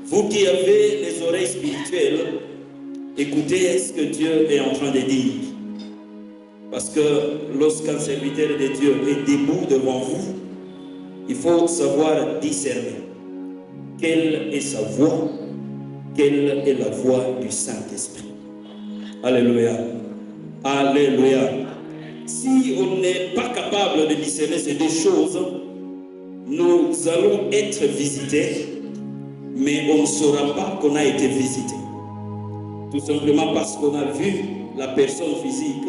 Vous qui avez les oreilles spirituelles, écoutez ce que Dieu est en train de dire. Parce que lorsqu'un serviteur de Dieu est debout devant vous, il faut savoir discerner quelle est sa voix, quelle est la voix du Saint-Esprit. Alléluia. Alléluia. Si on n'est pas capable de discerner ces deux choses, nous allons être visités, mais on ne saura pas qu'on a été visité. Tout simplement parce qu'on a vu la personne physique,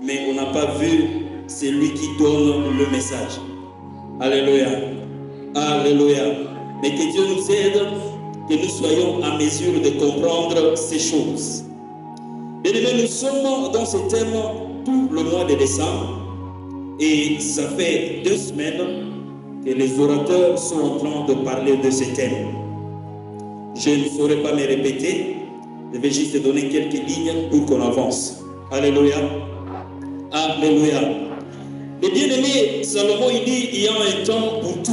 mais on n'a pas vu celui qui donne le message. Alléluia. Alléluia. Mais que Dieu nous aide, que nous soyons en mesure de comprendre ces choses. Bien-aimés, nous sommes dans ce thème tout le mois de décembre, et ça fait 2 semaines que les orateurs sont en train de parler de ce thème. Je ne saurais pas me répéter, je vais juste donner quelques lignes pour qu'on avance. Alléluia. Alléluia. Le bien-aimé Salomon, il dit, il y a un temps pour tout.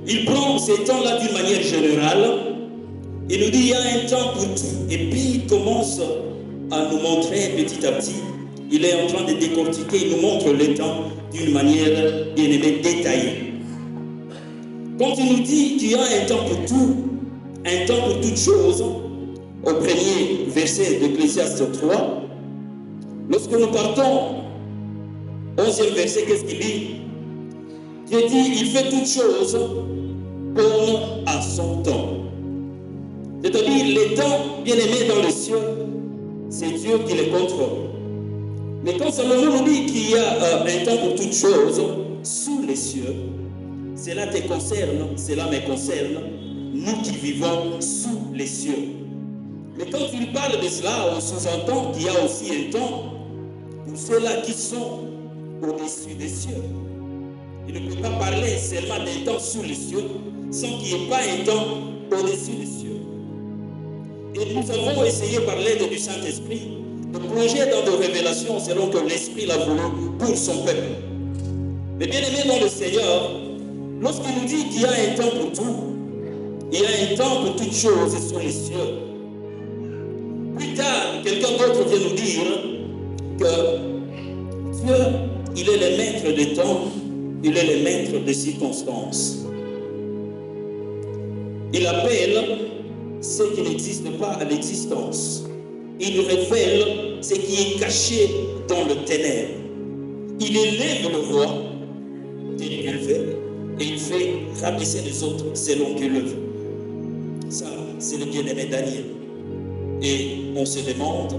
Il prend ces temps-là d'une manière générale. Il nous dit, il y a un temps pour tout. Et puis, il commence à nous montrer petit à petit. Il est en train de décortiquer, il nous montre le temps d'une manière, bien-aimée, détaillée. Quand il nous dit qu'il y a un temps pour tout, un temps pour toutes choses, au premier verset d'Ecclésiaste 3, lorsque nous partons, 11e verset, qu'est-ce qu'il dit? Dieu dit, il fait toutes choses bonnes à son temps. C'est-à-dire, les temps bien-aimés dans le ciel, c'est Dieu qui les contrôle. Mais quand Salomon nous dit qu'il y a un temps pour toutes choses sous les cieux, cela te concerne, cela me concerne, nous qui vivons sous les cieux. Mais quand il parle de cela, on sous-entend qu'il y a aussi un temps pour ceux-là qui sont au-dessus des cieux. Il ne peut pas parler seulement d'un temps sous les cieux sans qu'il n'y ait pas un temps au-dessus des cieux. Et nous avons essayé par l'aide du Saint-Esprit de plonger dans des révélations selon que l'Esprit l'a voulu pour son peuple. Mais bien aimé dans le Seigneur, lorsqu'il nous dit qu'il y a un temps pour tout, il y a un temps pour toutes choses sur les cieux. Plus tard, quelqu'un d'autre vient nous dire que Dieu, il est le maître des temps, il est le maître des circonstances. Il appelle ce qui n'existe pas à l'existence. Il révèle ce qui est caché dans le ténèbre. Il élève le roi tel qu'il veut et il fait rabaisser les autres selon qu'il le veut. Ça, c'est le bien-aimé Daniel. Et on se demande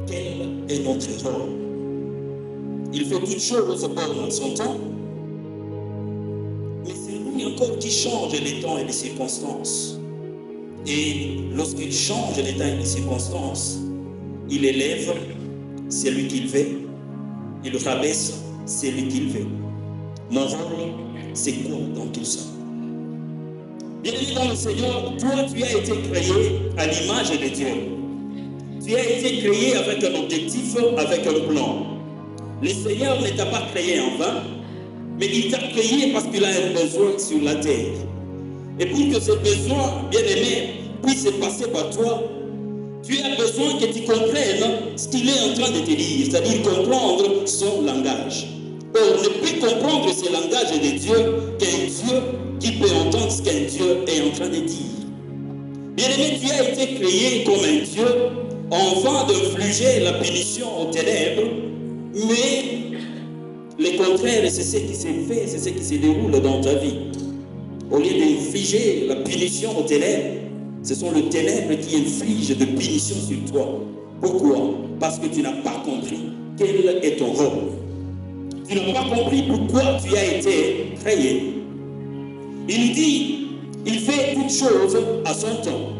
quel est notre rôle. Il fait toutes choses bonnes en son temps, mais c'est lui encore qui change les temps et les circonstances. Et lorsqu'il change les temps et les circonstances, il élève celui qu'il veut, il rabaisse celui qu'il veut. Mon rôle, c'est quoi dans tout ça? Bien-aimé dans le Seigneur, toi, tu as été créé à l'image de Dieu. Tu as été créé avec un objectif, avec un plan. Le Seigneur ne t'a pas créé en vain, mais il t'a créé parce qu'il a un besoin sur la terre. Et pour que ce besoin, bien-aimé, puisse passer par toi, tu as besoin que tu comprennes ce qu'il est en train de te dire, c'est-à-dire comprendre son langage. On ne peut comprendre ce langage de Dieu qu'un Dieu qui peut entendre ce qu'un Dieu est en train de dire. Bien-aimé, tu as été créé comme un Dieu, enfant d'infliger la punition aux ténèbres, mais le contraire, c'est ce qui s'est fait, c'est ce qui se déroule dans ta vie. Au lieu d'infliger la punition aux ténèbres, ce sont les ténèbres qui infligent de punition sur toi. Pourquoi? Parce que tu n'as pas compris quel est ton rôle. Tu n'as pas compris pourquoi tu as été créé. Il nous dit, il fait toutes choses à son temps.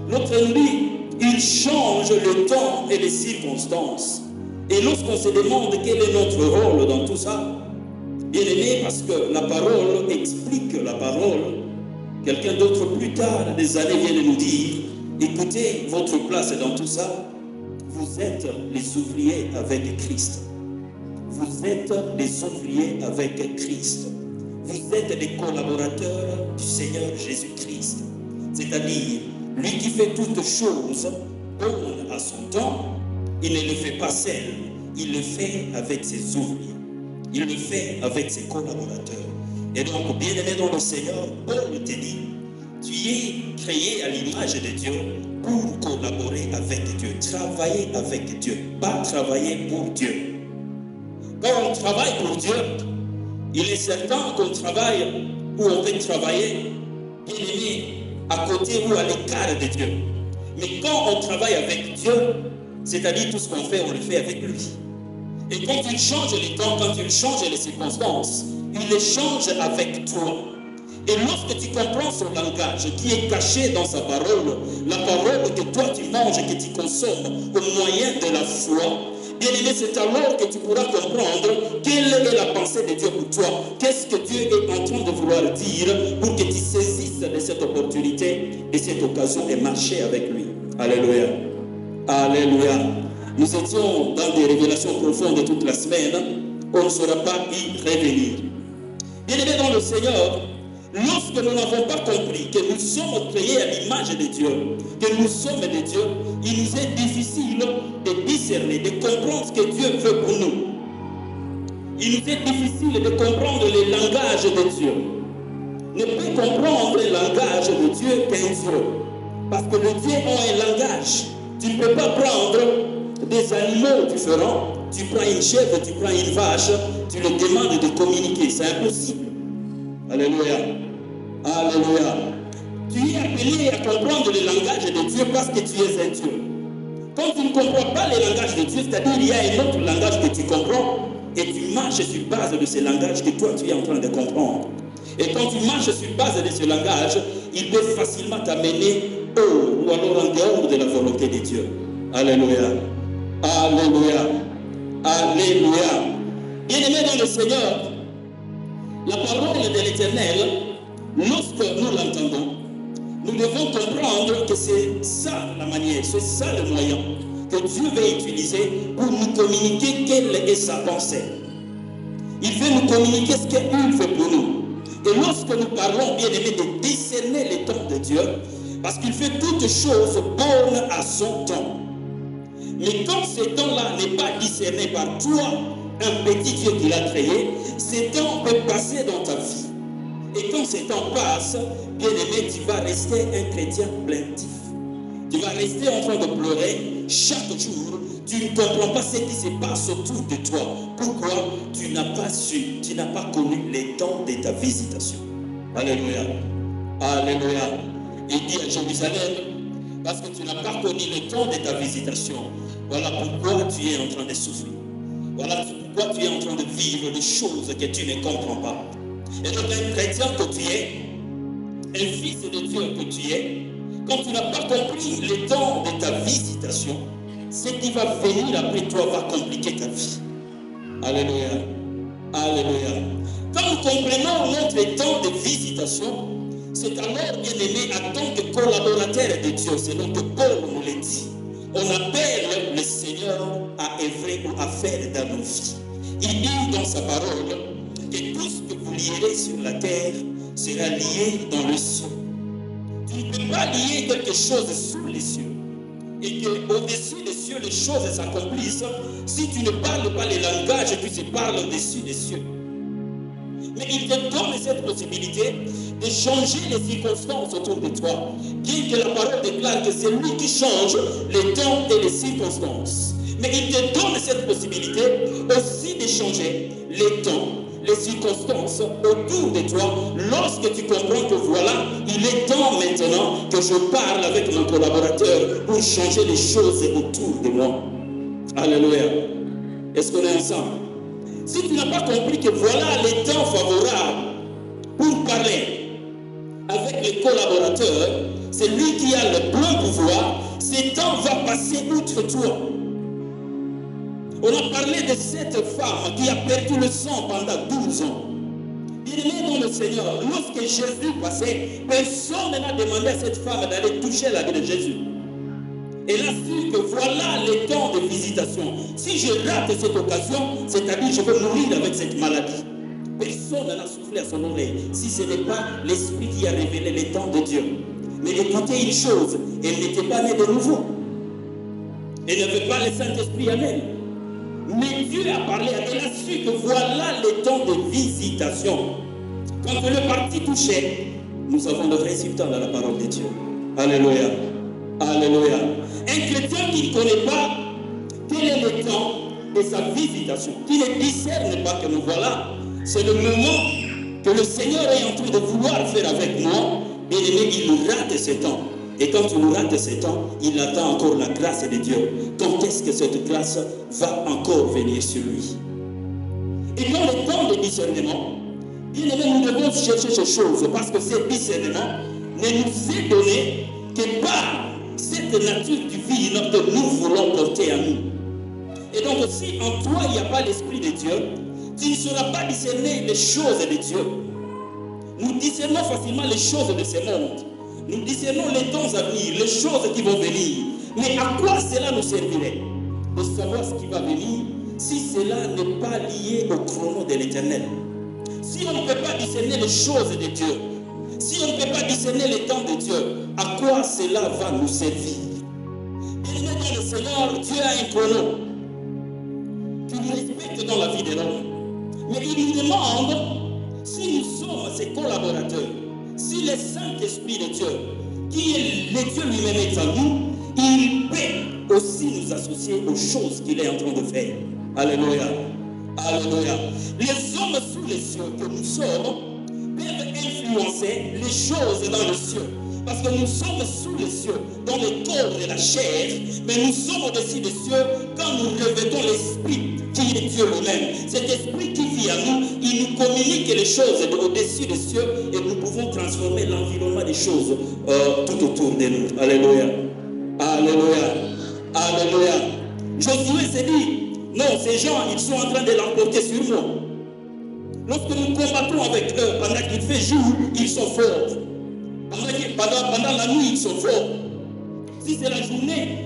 L'autre nous dit, il change le temps et les circonstances. Et lorsqu'on se demande quel est notre rôle dans tout ça, bien aimé, parce que la parole explique la parole, quelqu'un d'autre plus tard, des années, vient de nous dire, écoutez votre place dans tout ça, vous êtes les ouvriers avec Christ. Vous êtes les ouvriers avec Christ. Vous êtes les collaborateurs du Seigneur Jésus-Christ. C'est-à-dire, lui qui fait toutes choses bonnes à son temps, il ne le fait pas seul, il le fait avec ses ouvriers. Il le fait avec ses collaborateurs. Et donc, bien-aimé dans le Seigneur, Paul te dit, tu es créé à l'image de Dieu pour collaborer avec Dieu, travailler avec Dieu, pas travailler pour Dieu. Quand on travaille pour Dieu, il est certain qu'on travaille ou on peut travailler, bien aimé, à côté ou à l'écart de Dieu. Mais quand on travaille avec Dieu, c'est-à-dire tout ce qu'on fait, on le fait avec lui. Et quand il change les temps, quand il change les circonstances, il les change avec toi. Et lorsque tu comprends son langage qui est caché dans sa parole, la parole que toi tu manges, que tu consommes au moyen de la foi, bien aimé, c'est alors que tu pourras comprendre quelle est la pensée de Dieu pour toi. Qu'est-ce que Dieu est en train de vouloir dire pour que tu saisisses de cette opportunité et cette occasion et marcher avec lui. Alléluia. Alléluia. Nous étions dans des révélations profondes toute la semaine. On ne saura pas y revenir. Bien aimé dans le Seigneur, lorsque nous n'avons pas compris que nous sommes créés à l'image de Dieu, que nous sommes de Dieu, il nous est difficile de discerner, de comprendre ce que Dieu veut pour nous. Il nous est difficile de comprendre le langage de Dieu. Ne peut comprendre le langage de Dieu qu'un Dieu. Parce que le Dieu a un langage. Tu ne peux pas prendre des animaux différents. Tu prends une chèvre, tu prends une vache, tu leur demandes de communiquer. C'est impossible. Alléluia. Alléluia. Tu es appelé à comprendre le langage de Dieu parce que tu es un Dieu. Quand tu ne comprends pas le langage de Dieu, c'est-à-dire il y a un autre langage que tu comprends et tu marches sur base de ce langage que toi tu es en train de comprendre. Et quand tu marches sur base de ce langage, il peut facilement t'amener ou alors en dehors de la volonté de Dieu. Alléluia. Alléluia. Alléluia. Bien-aimé dans le Seigneur, la parole de l'Éternel, lorsque nous l'entendons, nous devons comprendre que c'est ça la manière, c'est ça le moyen que Dieu veut utiliser pour nous communiquer quelle est sa pensée. Il veut nous communiquer ce qu'il fait pour nous. Et lorsque nous parlons, bien aimé, de discerner les temps de Dieu, parce qu'il fait toutes choses bonnes à son temps. Mais quand ce temps-là n'est pas discerné par toi, un petit Dieu qui l'a créé, ces temps peuvent passer dans ta vie. Et quand ces temps passent, bien aimé, tu vas rester un chrétien plaintif. Tu vas rester en train de pleurer chaque jour. Tu ne comprends pas ce qui se passe autour de toi. Pourquoi? Tu n'as pas su, tu n'as pas connu les temps de ta visitation. Alléluia. Alléluia. Il dit à Jérusalem, parce que tu n'as pas connu le temps de ta visitation. Voilà pourquoi tu es en train de souffrir. Voilà pourquoi tu es en train de vivre des choses que tu ne comprends pas. Et donc un chrétien que tu es, un fils de Dieu que tu es, quand tu n'as pas compris le temps de ta visitation, ce qui va venir après toi va compliquer ta vie. Alléluia. Alléluia. Quand nous comprenons notre temps de visitation, c'est alors, bien aimé, en tant que collaborateur de Dieu, c'est donc que Paul nous l'a dit. On appelle le Seigneur à œuvrer ou à faire dans nos vies. Il dit dans sa parole que tout ce que vous lierez sur la terre sera lié dans le ciel. Tu ne peux pas lier quelque chose sous les cieux. Et qu'au-dessus des cieux, les choses s'accomplissent si tu ne parles pas les langages que tu parles au-dessus des cieux. Mais il te donne cette possibilité de changer les circonstances autour de toi. Bien que la parole déclare que c'est lui qui change les temps et les circonstances. Mais il te donne cette possibilité aussi de changer les temps, les circonstances autour de toi lorsque tu comprends que voilà, il est temps maintenant que je parle avec mon collaborateur pour changer les choses autour de moi. Alléluia. Est-ce qu'on est ensemble? Si tu n'as pas compris que voilà les temps favorables pour parler avec les collaborateurs, c'est lui qui a le plein pouvoir, ces temps vont passer outre toi. On a parlé de cette femme qui a perdu le sang pendant 12 ans. Bien-aimé dans le Seigneur, lorsque Jésus passait, personne n'a demandé à cette femme d'aller toucher la vie de Jésus. Elle a su que voilà les temps de visitation. Si je rate cette occasion, c'est-à-dire je vais mourir avec cette maladie. Personne n'a soufflé à son oreille si ce n'est pas l'Esprit qui a révélé les temps de Dieu. Mais écoutez une chose, elle n'était pas née de nouveau. Elle n'avait pas le Saint-Esprit en elle. Mais Dieu a parlé, elle a su que voilà les temps de visitation. Quand le parti touchait, nous avons le résultat dans la parole de Dieu. Alléluia. Alléluia. Un chrétien qui ne connaît pas quel est le temps de sa visitation, qui ne discerne pas que nous voilà, c'est le moment que le Seigneur est en train de vouloir faire avec moi. Bien aimé, il nous rate ce temps. Et quand il nous rate ce temps, il attend encore la grâce de Dieu. Quand est-ce que cette grâce va encore venir sur lui? Et dans le temps de discernement, bien aimé, nous devons chercher ces choses parce que ce discernement ne nous est donné que par cette nature divine que nous voulons porter à nous. Et donc, si en toi il n'y a pas l'Esprit de Dieu, tu ne sauras pas discerner les choses de Dieu. Nous discernons facilement les choses de ce monde. Nous discernons les temps à venir, les choses qui vont venir. Mais à quoi cela nous servirait? De savoir ce qui va venir si cela n'est pas lié au chrono de l'Éternel. Si on ne peut pas discerner les choses de Dieu, si on ne peut pas discerner les temps de Dieu, à quoi cela va nous servir? Bien-aimé dans le Seigneur, Dieu a un chrono qui nous respecte dans la vie de l'homme. Mais il nous demande, si nous sommes ses collaborateurs, si le Saint-Esprit de Dieu, qui est le Dieu lui-même est en nous, il peut aussi nous associer aux choses qu'il est en train de faire. Alléluia. Alléluia. Les hommes sous les cieux que nous sommes peuvent influencer les choses dans le ciel. Parce que nous sommes sous les cieux, dans le corps de la chair, mais nous sommes au-dessus des cieux quand nous revêtons l'Esprit qui est Dieu lui-même. Cet Esprit qui vit en nous, il nous communique les choses au-dessus des cieux et nous pouvons transformer l'environnement des choses tout autour de nous. Alléluia. Alléluia. Alléluia. Josué s'est dit, non, ces gens, ils sont en train de l'emporter sur nous. Lorsque nous combattons avec eux, pendant qu'il fait jour, ils sont forts. Pendant la nuit, ils sont forts. Si c'est la journée,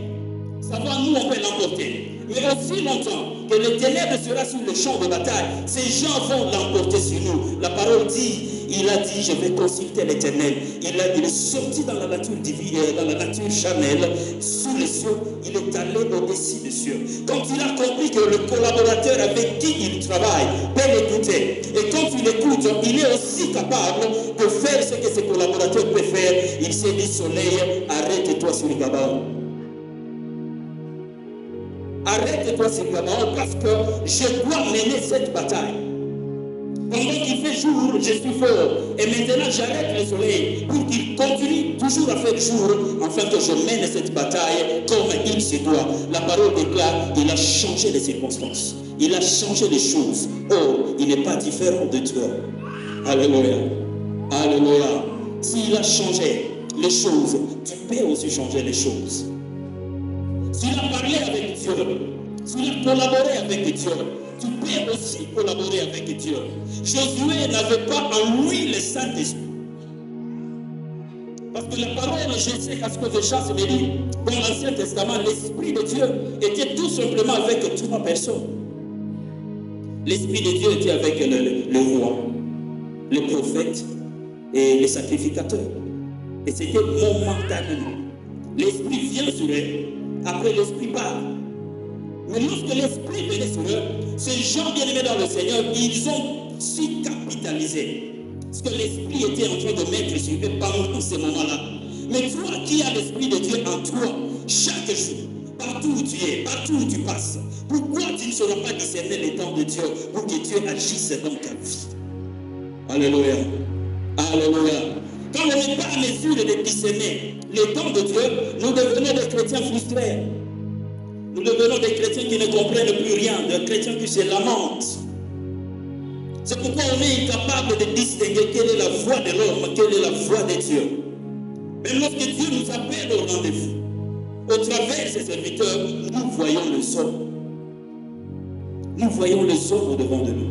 ça va, nous, on peut l'emporter. Mais aussi longtemps que le ténèbre sera sur le champ de bataille, ces gens vont l'emporter sur nous. La parole dit, il a dit, je vais consulter l'Éternel. Il est sorti dans la nature divine, dans la nature charnelle, sous les cieux, il est allé au-dessus des cieux. Quand il a compris que le collaborateur avec qui il travaille peut l'écouter, et quand il écoute, il est aussi capable de faire ce que ses collaborateurs peuvent faire, il s'est dit, soleil, arrête-toi sur Gabaon. Arrête-toi sur Gabaon parce que je dois mener cette bataille. Pendant qu'il fait jour, je suis fort. Et maintenant, j'arrête le soleil pour qu'il continue toujours à faire jour, afin que je mène cette bataille comme il se doit. La parole déclare, il a changé les circonstances. Il a changé les choses. Oh, il n'est pas différent de toi. Alléluia. Alléluia. S'il a changé les choses, tu peux aussi changer les choses. S'il a parlé avec Dieu, s'il a collaboré avec Dieu, tu peux aussi collaborer avec Dieu. Josué n'avait pas en lui le Saint-Esprit. Parce que la parole, je sais qu'à ce que je chasse me dit, dans l'Ancien Testament, l'Esprit de Dieu était tout simplement avec 3 personnes. L'Esprit de Dieu était avec le roi, le prophète et les sacrificateurs. Et c'était momentanément. L'Esprit vient sur eux, après l'Esprit part. Mais lorsque l'Esprit venait sur eux, ces gens bien-aimés dans le Seigneur, ils ont si capitalisé ce que l'Esprit était en train de mettre sur eux pendant ces moments-là. Mais toi qui as l'Esprit de Dieu en toi, chaque jour, partout où tu es, partout où tu passes, pourquoi tu ne sauras pas discerner les temps de Dieu pour que Dieu agisse dans ta vie? Alléluia. Alléluia. Quand on n'est pas en mesure de discerner les temps de Dieu, nous devenons des chrétiens frustrés. Nous devenons des chrétiens qui ne comprennent plus rien, des chrétiens qui se lamentent. C'est pourquoi on est incapable de distinguer quelle est la voix de l'homme, quelle est la voix de Dieu. Même lorsque Dieu nous appelle au rendez-vous, au travers de ses serviteurs, nous voyons le somme. Nous voyons le somme devant de nous.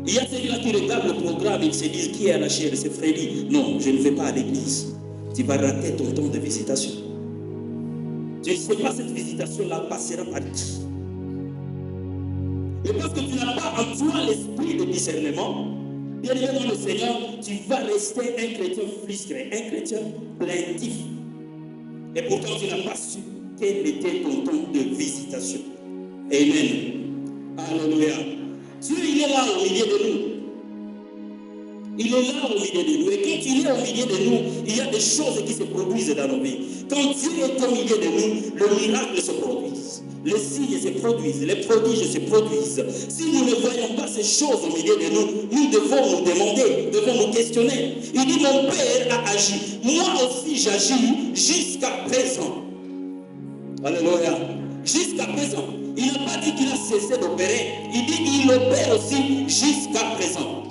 Il y a celui-là qui regarde le programme, ils se disent qui est à la chair, c'est Freddy. Non, je ne vais pas à l'église. Tu vas rater ton temps de visitation. Je ne sais pas cette visitation-là passera par qui. Mais parce que tu n'as pas en toi l'esprit de discernement, bien aimé dans le Seigneur, tu vas rester un chrétien frustré, un chrétien plaintif. Et pourtant, tu n'as pas su quel était ton temps de visitation. Amen. Alléluia. Dieu, il est là au milieu de nous. Il est là au milieu de nous. Et quand il est au milieu de nous, il y a des choses qui se produisent dans nos vies. Quand Dieu est au milieu de nous, le miracle se produit. Les signes se produisent, les prodiges se produisent. Si nous ne voyons pas ces choses au milieu de nous, nous devons nous demander, devons nous questionner. Il dit, mon Père a agi. Moi aussi j'agis jusqu'à présent. Alléluia. Jusqu'à présent. Il n'a pas dit qu'il a cessé d'opérer. Il dit qu'il opère aussi jusqu'à présent.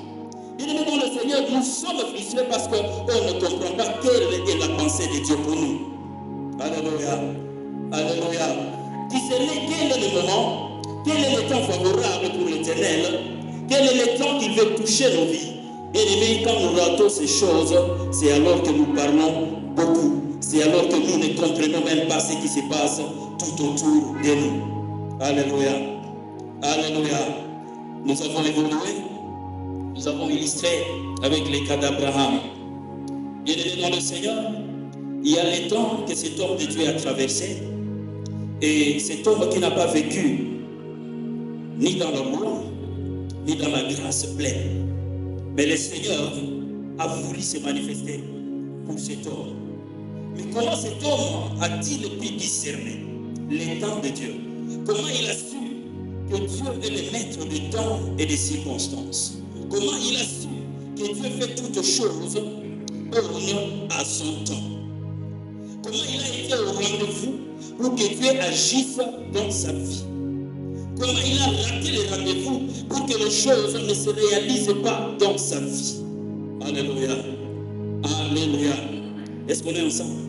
Il dit, dans le Seigneur, nous sommes frustrés parce qu'on ne comprend pas quelle est la pensée de Dieu pour nous. Alléluia. Alléluia. Discerner quel est le moment, quel est le temps favorable pour l'Éternel, quel est le temps qu'il veut toucher nos vies. Bien aimé, quand nous ratons ces choses, c'est alors que nous parlons beaucoup. C'est alors que nous ne comprenons même pas ce qui se passe tout autour de nous. Alléluia. Alléluia. Nous avons évolué, nous avons illustré avec les cas d'Abraham. Bien aimé dans le Seigneur, il y a les temps que cet homme de Dieu a traversé. Et cet homme qui n'a pas vécu ni dans l'amour, ni dans la grâce pleine. Mais le Seigneur a voulu se manifester pour cet homme. Mais comment cet homme a-t-il pu discerner les temps de Dieu? Comment il a su que Dieu est le maître du temps et des circonstances? Comment il a su que Dieu fait toutes choses bonnes à son temps? Comment il a été au rendez-vous pour que Dieu agisse dans sa vie? Comment il a raté les rendez-vous pour que les choses ne se réalisent pas dans sa vie? Alléluia. Alléluia. Est-ce qu'on est ensemble?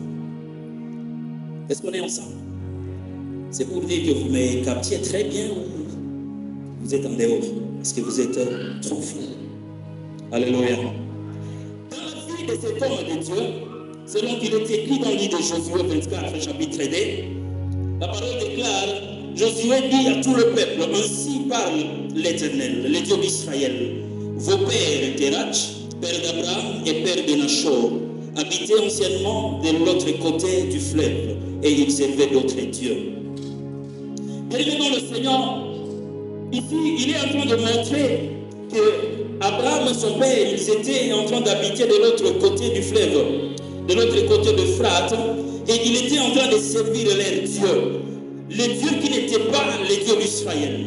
Est-ce qu'on est ensemble? C'est pour dire que vous me captiez très bien ou vous êtes en dehors? Est-ce que vous êtes trop fou? Alléluia. Dans la vie de cet homme de Dieu, selon qu'il est écrit dans le livre de Josué 24, chapitre 2, la parole déclare, Josué dit à tout le peuple, ainsi parle l'Éternel, le Dieu d'Israël. Vos pères, Terach, père d'Abraham et père de Nachor, habitaient anciennement de l'autre côté du fleuve et ils servaient d'autres dieux. Bien dans le Seigneur, ici, il est en train de montrer que Abraham et son père, ils étaient en train d'habiter de l'autre côté du fleuve, de l'autre côté de Frate, et il était en train de servir leur Dieu. Les dieux qui n'étaient pas les dieux d'Israël.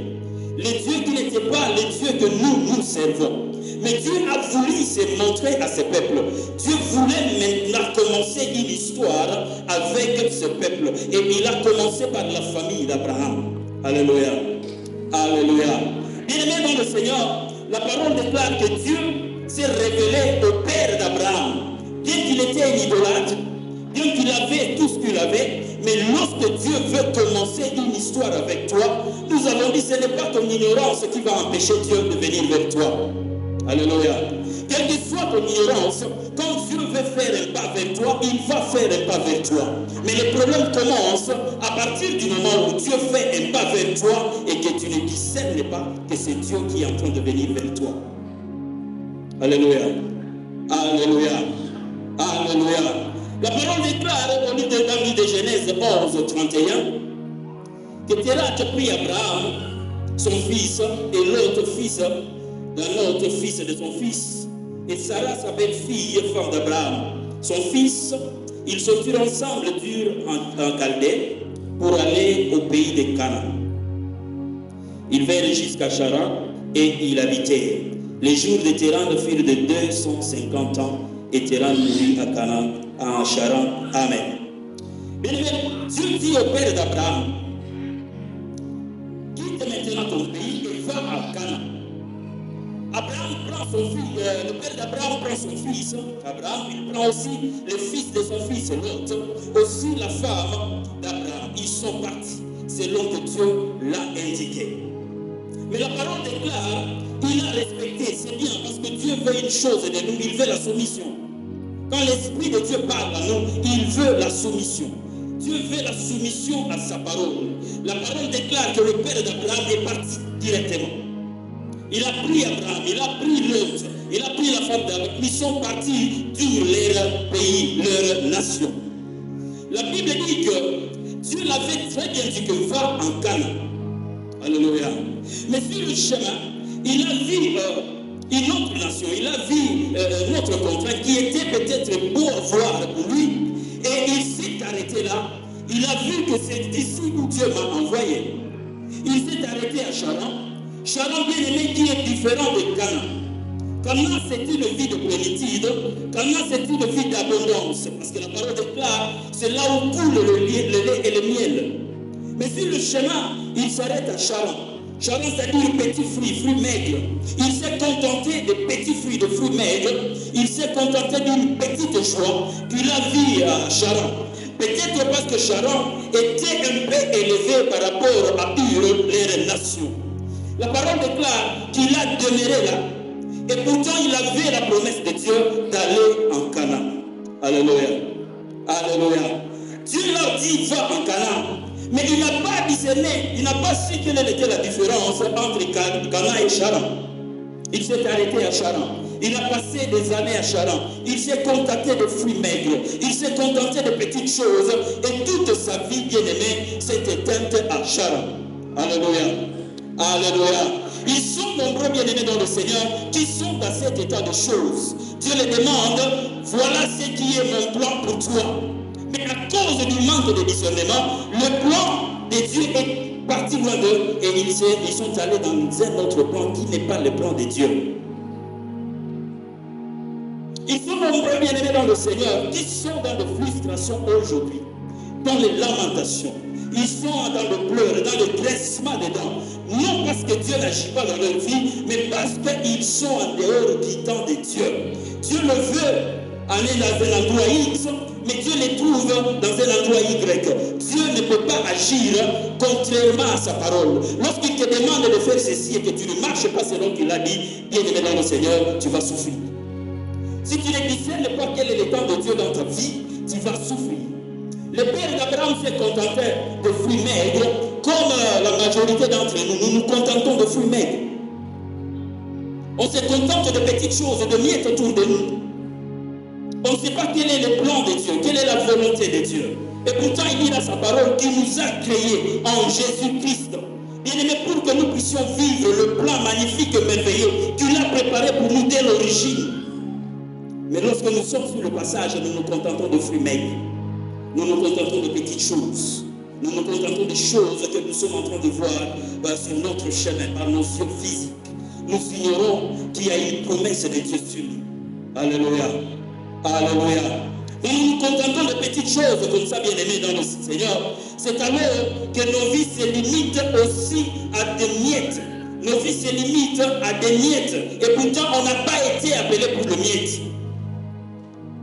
Les dieux qui n'étaient pas les dieux que nous servons. Mais Dieu a voulu se montrer à ce peuple. Dieu voulait maintenant commencer une histoire avec ce peuple. Et il a commencé par la famille d'Abraham. Alléluia. Alléluia. Bien-aimé dans le Seigneur, la parole déclare que Dieu s'est révélé au père d'Abraham. Bien qu'il était un idolâtre, bien qu'il avait tout ce qu'il avait, mais lorsque Dieu veut commencer une histoire avec toi, nous avons dit, ce n'est pas ton ignorance qui va empêcher Dieu de venir vers toi. Alléluia. Quelle que soit ton ignorance, quand Dieu veut faire un pas vers toi, il va faire un pas vers toi. Mais le problème commence à partir du moment où Dieu fait un pas vers toi et que tu ne discernes pas que c'est Dieu qui est en train de venir vers toi. Alléluia. Alléluia. Alléluia. La parole déclare au livre de Genèse 11, 31 que Terach prit Abraham, son fils, et l'autre fils d'un autre fils de son fils, et Sarah, sa belle-fille, femme d'Abraham, son fils. Ils sortirent ensemble en Chaldée pour aller au pays de Canaan. Ils vinrent jusqu'à Charan et ils habitèrent. Les jours de Téran furent de 250 ans et Téran mourut à Canaan, à Charan. Amen. Bien aimé, Dieu dit au père d'Abraham, quitte maintenant ton pays et va à Canaan. Abraham prend son fils, le père d'Abraham prend son fils, Abraham, il prend aussi le fils de son fils, Lot, aussi la femme d'Abraham. Ils sont partis selon que Dieu l'a indiqué. Mais la parole déclare, il a respecté, c'est bien, parce que Dieu veut une chose de nous, il veut la soumission. Quand l'Esprit de Dieu parle à nous, il veut la soumission. Dieu veut la soumission à sa parole. La parole déclare que le père d'Abraham est parti directement. Il a pris Abraham, il a pris Lot, il a pris la femme d'Abraham. Ils sont partis sur leur pays, leur nation. La Bible dit que Dieu l'avait très bien dit que va en Canaan. Alléluia. Mais sur le chemin, il a vu une autre nation, il a vu notre contraint qui était peut-être beau à voir pour lui. Et il s'est arrêté là. Il a vu que c'est d'ici où Dieu m'a envoyé. Il s'est arrêté à Charan. Charan, bien aimé, qui est différent de Canaan. Canaan, c'est une vie de plénitude. Canaan, c'est une vie d'abondance. Parce que la parole déclare, c'est là où coule le lait et le miel. Mais sur le chemin, il s'arrête à Charan. Charan, c'est-à-dire petits fruits, fruits maigres. Il s'est contenté de petits fruits, de fruits maigres. Il s'est contenté d'une petite joie qu'il a vue à Charan. Peut-être parce que Charan était un peu élevé par rapport à Ur, les nations. La parole déclare qu'il a demeuré là. Et pourtant, il avait la promesse de Dieu d'aller en Canaan. Alléluia. Alléluia. Dieu leur dit, va en Canaan. Mais il n'a pas discerné, il n'a pas su quelle était la différence entre Canaan et Charan. Il s'est arrêté à Charan. Il a passé des années à Charan. Il s'est contenté de fruits maigres. Il s'est contenté de petites choses. Et toute sa vie bien-aimée s'est éteinte à Charan. Alléluia. Alléluia. Ils sont nombreux bien-aimés dans le Seigneur qui sont dans cet état de choses. Dieu les demande, voilà ce qui est mon plan pour toi. Mais à cause du manque de discernement, le plan de Dieu est parti loin d'eux et ils sont allés dans un autre plan qui n'est pas le plan de Dieu. Ils sont nombreux bien-aimés dans le Seigneur qui sont dans des frustrations aujourd'hui, dans les lamentations. Ils sont dans le pleur, dans le graissement des dents. Non parce que Dieu n'agit pas dans leur vie, mais parce qu'ils sont en dehors du temps de Dieu. Dieu le veut aller dans un endroit X, mais Dieu les trouve dans un endroit Y. Dieu ne peut pas agir contrairement à sa parole. Lorsqu'il te demande de faire ceci et que tu ne marches pas selon qu'il a dit, bien aimé dans le Seigneur, tu vas souffrir. Si tu ne discernes pas quel est le temps de Dieu dans ta vie, tu vas souffrir. Le père d'Abraham s'est contenté de fruits maigres, comme la majorité d'entre nous, nous nous contentons de fruits maigres. On se contente de petites choses, de miettes autour de nous. On ne sait pas quel est le plan de Dieu, quelle est la volonté de Dieu. Et pourtant, il dit dans sa parole qu'il nous a créés en Jésus-Christ. Bien-aimé, pour que nous puissions vivre le plan magnifique et merveilleux qu'il a préparé pour nous dès l'origine. Mais lorsque nous sommes sur le passage, nous nous contentons de fruits maigres. Nous nous contentons de petites choses. Nous nous contentons des choses que nous sommes en train de voir sur notre chemin, par nos yeux physiques. Nous ignorons qu'il y a une promesse de Dieu sur nous. Alléluia. Alléluia. Nous nous contentons de petites choses comme ça, bien-aimés dans le Seigneur. C'est alors que nos vies se limitent aussi à des miettes. Nos vies se limitent à des miettes. Et pourtant, on n'a pas été appelé pour des miettes.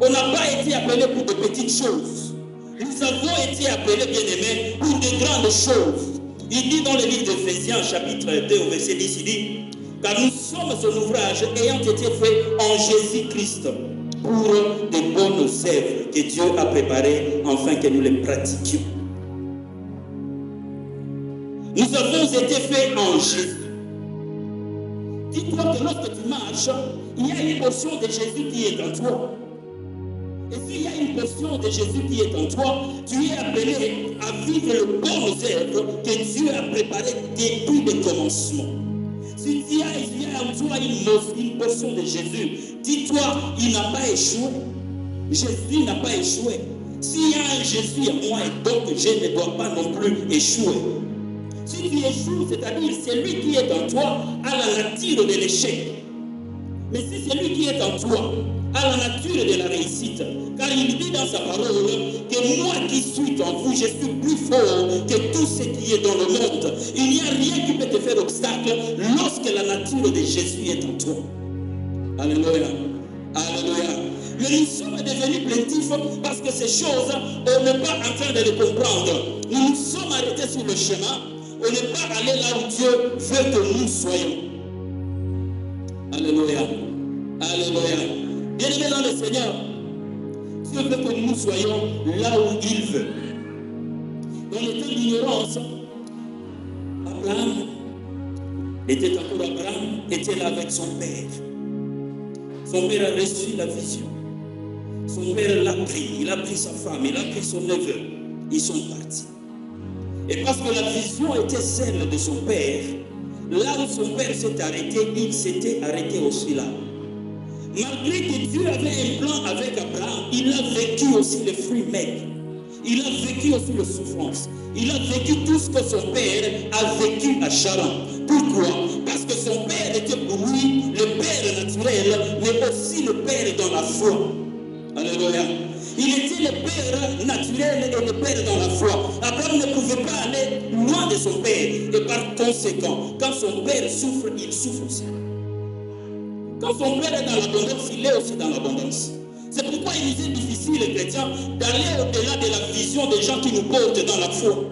On n'a pas été appelé pour de petites choses. Nous avons été appelés, bien-aimés, pour de grandes choses. Il dit dans le livre d'Éphésiens, chapitre 2, au verset 10, il dit, car nous sommes son ouvrage ayant été fait en Jésus-Christ pour de bonnes œuvres que Dieu a préparées afin que nous les pratiquions. Nous avons été faits en Jésus. Dis-toi que lorsque tu marches, il y a une portion de Jésus qui est en toi. Et s'il y a une portion de Jésus qui est en toi, tu es appelé à vivre les bonnes œuvres que Dieu a préparées depuis le commencement. Si tu as en toi une portion de Jésus, dis-toi, il n'a pas échoué. Jésus n'a pas échoué. S'il y a un Jésus en moi, donc je ne dois pas non plus échouer. Si tu échoues, c'est-à-dire c'est lui qui est en toi à la nature de l'échec. Mais si c'est lui qui est en toi à la nature de la réussite, car il dit dans sa parole que moi qui suis en vous, je suis plus fort que tout ce qui est dans le monde. Il n'y a rien qui peut te faire obstacle lorsque la nature de Jésus est en toi. Alléluia. Alléluia. Mais nous sommes devenus plaintifs parce que ces choses, on n'est pas en train de les comprendre. Nous nous sommes arrêtés sur le chemin. On n'est pas allé là où Dieu veut que nous soyons. Alléluia. Alléluia. Bien-aimés dans le Seigneur, Dieu veut que nous soyons là où il veut. Dans le temps d'ignorance, Abraham était encore Abraham, était là avec son père. Son père a reçu la vision. Son père l'a pris, il a pris sa femme, il a pris son neveu. Ils sont partis. Et parce que la vision était celle de son père, là où son père s'est arrêté, il s'était arrêté aussi là. Malgré que Dieu avait un plan avec Abraham, il a vécu aussi les fruits maigres. Il a vécu aussi les souffrances. Il a vécu tout ce que son père a vécu à Charan. Pourquoi? Parce que son père était pour lui le père naturel, mais aussi le père dans la foi. Alléluia. Il était le père naturel et le père dans la foi. Abraham ne pouvait pas aller loin de son père. Et par conséquent, quand son père souffre, il souffre aussi. Quand son père est dans l'abondance, il est aussi dans l'abondance. C'est pourquoi il est difficile, les chrétiens, d'aller au-delà de la vision des gens qui nous portent dans la foi.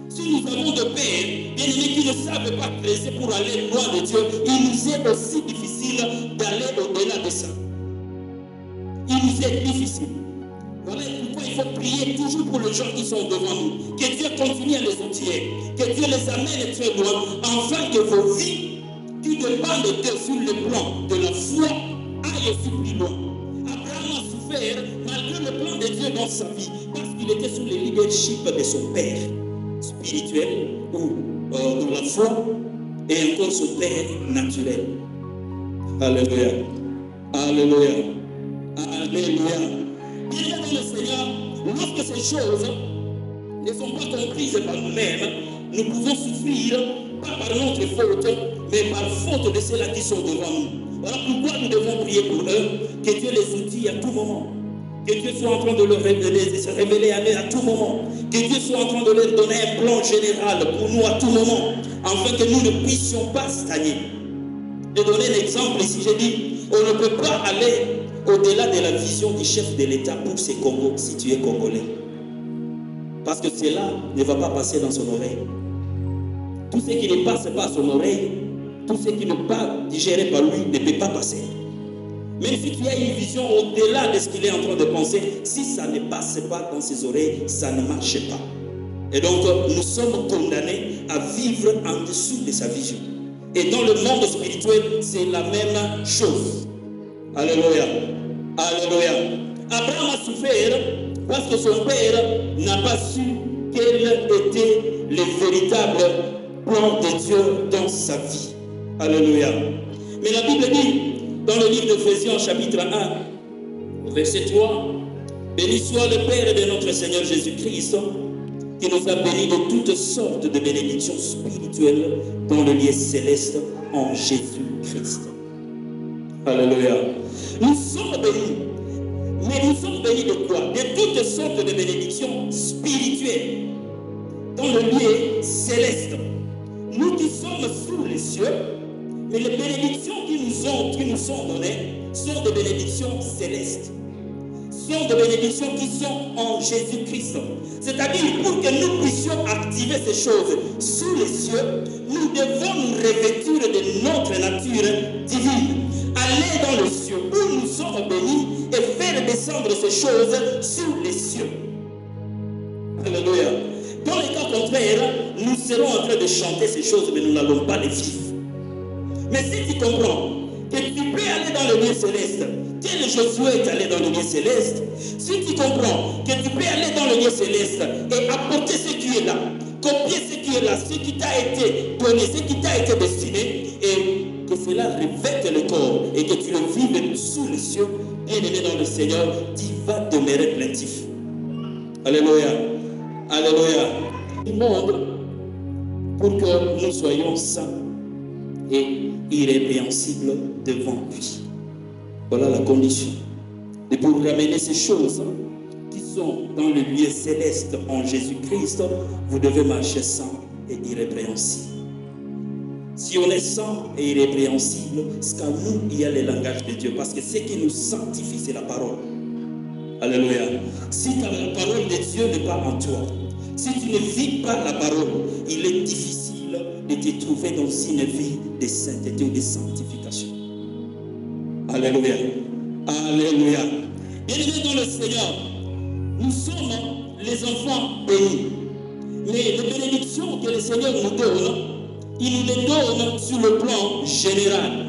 Si nous avons de pères, bien-aimés qui ne savent pas creuser pour aller loin de Dieu, il nous est aussi difficile d'aller au-delà de ça. Il nous est difficile. Voilà pourquoi il faut prier toujours pour les gens qui sont devant nous. Que Dieu continue à les outiller. Que Dieu les amène très loin. Afin que vos vies qui dépendent de Dieu sur le plan de la foi aillent aussi plus loin. Abraham a souffert malgré le plan de Dieu dans sa vie. Parce qu'il était sous le leadership de son père spirituel ou dans la foi et encore son père naturel. Alléluia. Alléluia. Alléluia. Bien dans le Seigneur, lorsque ces choses ne sont pas comprises par nous-mêmes, nous pouvons souffrir, pas par notre faute, mais par faute de ceux-là qui sont devant nous. Voilà pourquoi nous devons prier pour eux, que Dieu les outille à tout moment. Que Dieu soit en train de se révéler à eux à tout moment. Que Dieu soit en train de leur donner un plan général pour nous à tout moment, afin que nous ne puissions pas stagner. Je donner l'exemple ici, j'ai dit, on ne peut pas aller au-delà de la vision du chef de l'État pour ces Congos, si tu es Congolais. Parce que cela ne va pas passer dans son oreille. Tout ce qui ne passe pas à son oreille, tout ce qui n'est pas digéré par lui ne peut pas passer. Même si tu as une vision au-delà de ce qu'il est en train de penser, si ça ne passe pas dans ses oreilles, ça ne marche pas. Et donc, nous sommes condamnés à vivre en dessous de sa vision. Et dans le monde spirituel, c'est la même chose. Alléluia. Alléluia. Abraham a souffert parce que son père n'a pas su quel était le véritable plan de Dieu dans sa vie. Alléluia. Mais la Bible dit, dans le livre d'Éphésiens, chapitre 1, verset 3, béni soit le Père de notre Seigneur Jésus-Christ, qui nous a bénis de toutes sortes de bénédictions spirituelles dans le lieu céleste en Jésus-Christ. Alléluia. Nous sommes bénis. Mais nous sommes bénis de quoi? De toutes sortes de bénédictions spirituelles dans le lieu céleste. Nous qui sommes sous les cieux, mais les bénédictions qui nous sont données sont des bénédictions célestes. Sont des bénédictions qui sont en Jésus-Christ. C'est-à-dire, pour que nous puissions activer ces choses sous les cieux, nous devons nous revêtir de notre nature divine. Aller dans les cieux où nous sommes bénis et faire descendre ces choses sous les cieux. Alléluia. Dans le cas contraire, nous serons en train de chanter ces choses, mais nous n'allons pas les vivre. Mais si tu comprends que tu peux aller dans le lieu céleste, tel Josué est allé dans le lieu céleste, si tu comprends que tu peux aller dans le lieu céleste et apporter ce qui est là, copier ce qui est là, ce qui t'a été donné, ce qui t'a été destiné, et que cela revête le corps et que tu le vives sous les cieux, bien-aimé dans le Seigneur, tu vas demeurer plaintif. Alléluia. Alléluia. Du monde pour que nous soyons saints et irrépréhensibles devant lui. Voilà la condition. Et pour ramener ces choses qui sont dans le lieu céleste en Jésus-Christ, vous devez marcher saint et irrépréhensible. Si on est saint et irrépréhensible, c'est qu'à nous, il y a le langage de Dieu. Parce que ce qui nous sanctifie, c'est la parole. Alléluia. Si la parole de Dieu n'est pas en toi, si tu ne vis pas la parole, il est difficile de te trouver dans une vie de sainteté ou de sanctification. Alléluia. Alléluia. Bien-aimés dans le Seigneur, nous sommes les enfants bénis. Mais les bénédictions que le Seigneur nous donne, il nous les donne sur le plan général.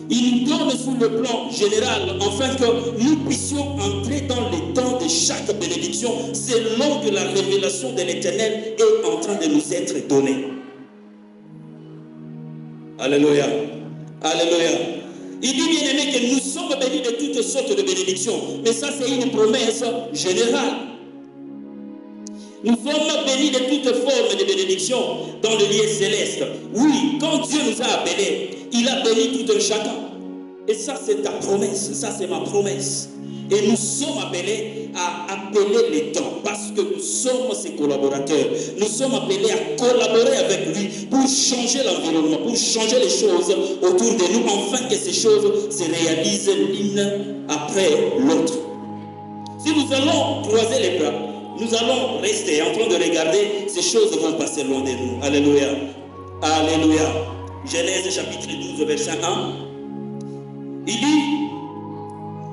Il nous donne sur le plan général afin que nous puissions entrer dans les temps de chaque bénédiction selon que la révélation de l'Éternel est en train de nous être donnée. Alléluia. Alléluia. Il dit, bien aimé, que nous sommes bénis de toutes sortes de bénédictions. Mais ça, c'est une promesse générale. Nous sommes bénis de toutes formes de bénédictions dans le lieu céleste. Oui, quand Dieu nous a appelés, il a béni tout un chacun. Et ça, c'est ta promesse. Ça, c'est ma promesse. Et nous sommes appelés à appeler les temps parce que nous sommes ses collaborateurs. Nous sommes appelés à collaborer avec lui pour changer l'environnement, pour changer les choses autour de nous, afin que ces choses se réalisent l'une après l'autre. Si nous allons croiser les bras, nous allons rester en train de regarder, ces choses vont passer loin de nous. Alléluia. Alléluia. Genèse chapitre 12, verset 1. Il dit,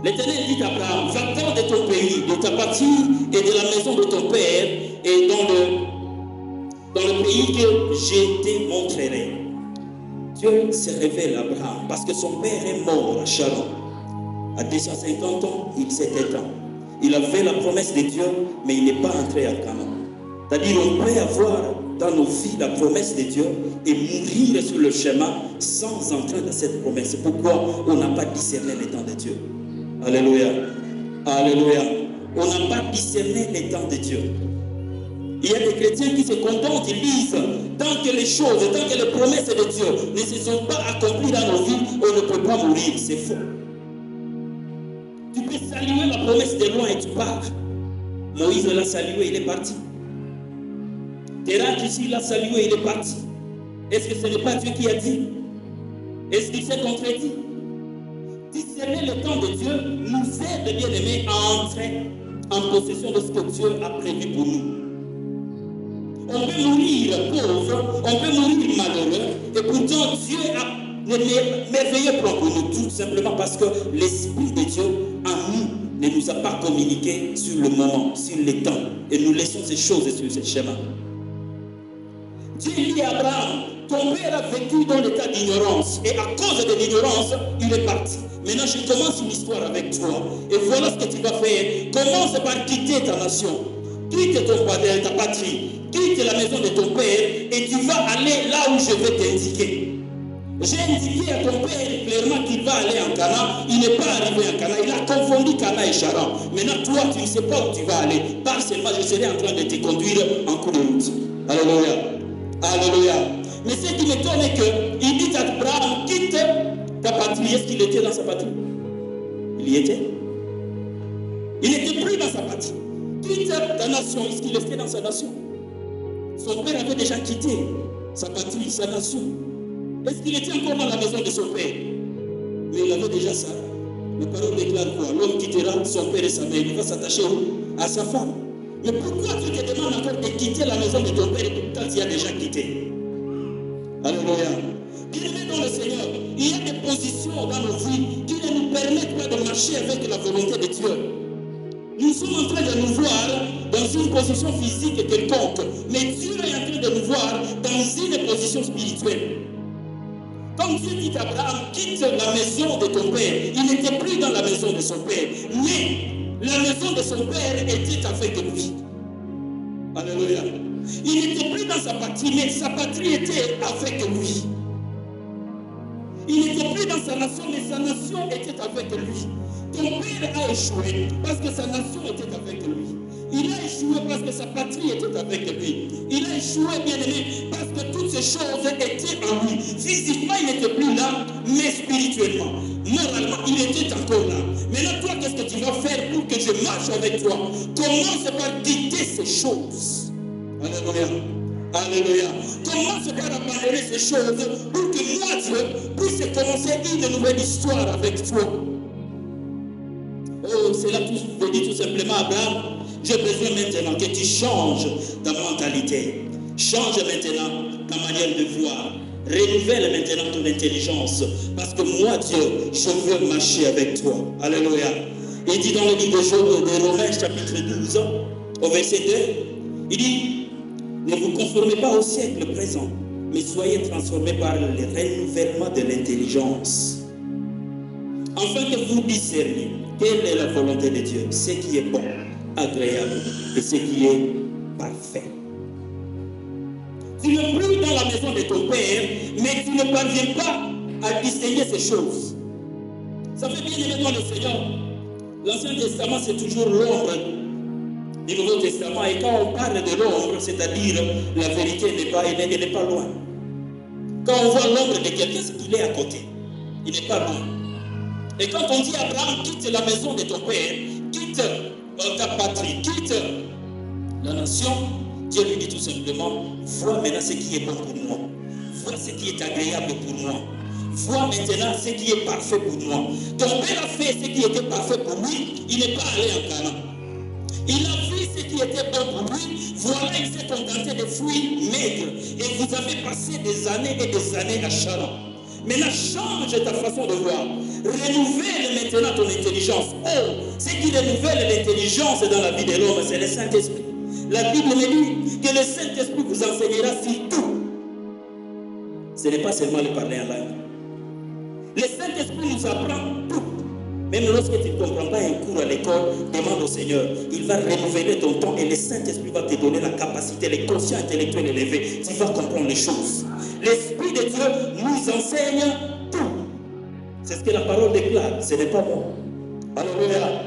l'Éternel dit à Abraham, va-t'en de ton pays, de ta patrie et de la maison de ton père, et dans le pays que je te montrerai. Dieu se révèle à Abraham parce que son père est mort à Charan. À 250 ans, il s'est éteint. Il avait la promesse de Dieu, mais il n'est pas entré à Canaan. C'est-à-dire, on peut avoir dans nos vies la promesse de Dieu et mourir sur le chemin sans entrer dans cette promesse. C'est pourquoi on n'a pas discerné les temps de Dieu. Alléluia. Alléluia. On n'a pas discerné les temps de Dieu. Il y a des chrétiens qui se contentent, ils disent, tant que les choses, tant que les promesses de Dieu ne se sont pas accomplies dans nos vies, on ne peut pas mourir. C'est faux. Tu peux saluer la promesse de loin et tu pars. Moïse l'a salué, il est parti. Terach ici l'a salué, il est parti. Est-ce que ce n'est pas Dieu qui a dit? Est-ce qu'il s'est contredit? Discerner le temps de Dieu nous aide, bien aimés, à entrer en possession de ce que Dieu a prévu pour nous. On peut mourir pauvre, on peut mourir malheureux, et pourtant Dieu a un merveilleux plan pour nous, tout simplement parce que l'Esprit de Dieu en nous ne nous a pas communiqué sur le moment, sur les temps, et nous laissons ces choses sur ce schéma. Dieu dit à Abraham, ton père a vécu dans l'état d'ignorance, et à cause de l'ignorance, il est parti. Maintenant, je commence une histoire avec toi, et voilà ce que tu vas faire. Commence par quitter ta nation, quitte ton père, ta patrie, quitte la maison de ton père, et tu vas aller là où je vais t'indiquer. J'ai indiqué à ton père clairement qu'il va aller en Canaan. Il n'est pas arrivé en Canaan. Il a confondu Canaan et Charan. Maintenant, toi, tu ne sais pas où tu vas aller. Par seulement, je serai en train de te conduire en cours de route. Alléluia. Alléluia. Mais ce qui m'étonne est qu'il dit à Abraham, quitte ta patrie. Est-ce qu'il était dans sa patrie? Il y était. Il n'était plus dans sa patrie. Quitte ta nation. Est-ce qu'il était dans sa nation? Son père avait déjà quitté sa patrie, sa nation. Est-ce qu'il était encore dans la maison de son père? Mais il avait déjà ça. La parole déclare quoi? L'homme quittera son père et sa mère. Il va s'attacher à sa femme. Mais pourquoi tu te demandes encore de quitter la maison de ton père quand il a déjà quitté? Alléluia. Bien-aimés dans le Seigneur, il y a des positions dans nos vies qui ne nous permettent pas de marcher avec la volonté de Dieu. Nous sommes en train de nous voir dans une position physique quelconque, mais Dieu est en train de nous voir dans une position spirituelle. Comme Dieu dit à Abraham, quitte la maison de ton père. Il n'était plus dans la maison de son père, mais la maison de son père était avec lui. Alléluia. Il n'était plus dans sa patrie, mais sa patrie était avec lui. Il n'était plus dans sa nation, mais sa nation était avec lui. Ton père a échoué parce que sa nation était avec lui. Il a échoué parce que sa patrie était avec lui. Il a échoué, bien aimé, parce que toutes ces choses étaient en lui. Physiquement, il n'était plus là, mais spirituellement, moralement, il était encore là. Maintenant, toi, qu'est-ce que tu vas faire pour que je marche avec toi? Commence par quitter ces choses. Alléluia. Alléluia. Commence par abandonner ces choses pour que moi, Dieu, puisse commencer une nouvelle histoire avec toi. Oh, c'est là que je veux dire tout simplement, Abraham, j'ai besoin maintenant que tu changes ta mentalité. Change maintenant ta manière de voir. Renouvelle maintenant ton intelligence. Parce que moi, Dieu, je veux marcher avec toi. Alléluia. Il dit dans le livre de Romains, chapitre 12, au verset 2, il dit, ne vous conformez pas au siècle présent, mais soyez transformés par le renouvellement de l'intelligence. Afin que vous discerniez quelle est la volonté de Dieu, ce qui est bon, agréable et ce qui est parfait. Tu n'es plus dans la maison de ton père, mais tu ne parviens pas à distinguer ces choses. Ça fait bien aimer dans le Seigneur. L'Ancien Testament, c'est toujours l'ombre du Nouveau Testament. Et quand on parle de l'ombre, c'est-à-dire la vérité n'est pas loin. Quand on voit l'ombre de quelqu'un, c'est qu'il est à côté. Il n'est pas loin. Et quand on dit Abraham, quitte la maison de ton père, quitte ta patrie, quitte la nation, Dieu lui dit tout simplement, vois maintenant ce qui est bon pour moi. Vois ce qui est agréable pour moi. Vois maintenant ce qui est parfait pour moi. Ton père a fait ce qui était parfait pour lui, il n'est pas allé en Canaan. Il a vu ce qui était bon pour lui, voilà, il s'est contenté de fruits maigres. Et vous avez passé des années et des années à Charan. Maintenant, change ta façon de voir. Renouvelle maintenant ton intelligence. Oh, ce qui renouvelle l'intelligence dans la vie de l'homme, c'est le Saint-Esprit. La Bible me dit que le Saint-Esprit vous enseignera sur tout. Ce n'est pas seulement le parler en langue. Le Saint-Esprit nous apprend tout. Même lorsque tu ne comprends pas un cours à l'école, demande au Seigneur. Il va renouveler ton temps et le Saint-Esprit va te donner la capacité, les conscients intellectuels élevés. Tu vas comprendre les choses. L'Esprit de Dieu nous enseigne tout. C'est ce que la parole déclare. Ce n'est pas moi. Alléluia.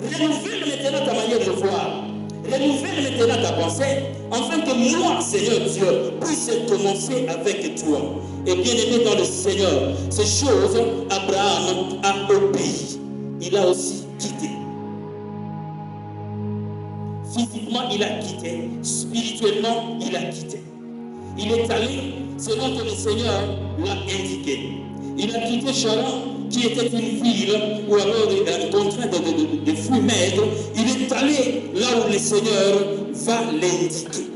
Renouvelle maintenant ta manière de voir. Renouvelle maintenant ta pensée, afin que moi, Seigneur Dieu, puisse commencer avec toi. Et bien aimé dans le Seigneur, ces choses, Abraham a obéi. Il a aussi quitté. Physiquement, il a quitté. Spirituellement, il a quitté. Il est allé selon que le Seigneur l'a indiqué. Il a quitté Charan, qui était une ville où alors un contraint de fruits maigres. Il est allé là où le Seigneur va l'indiquer.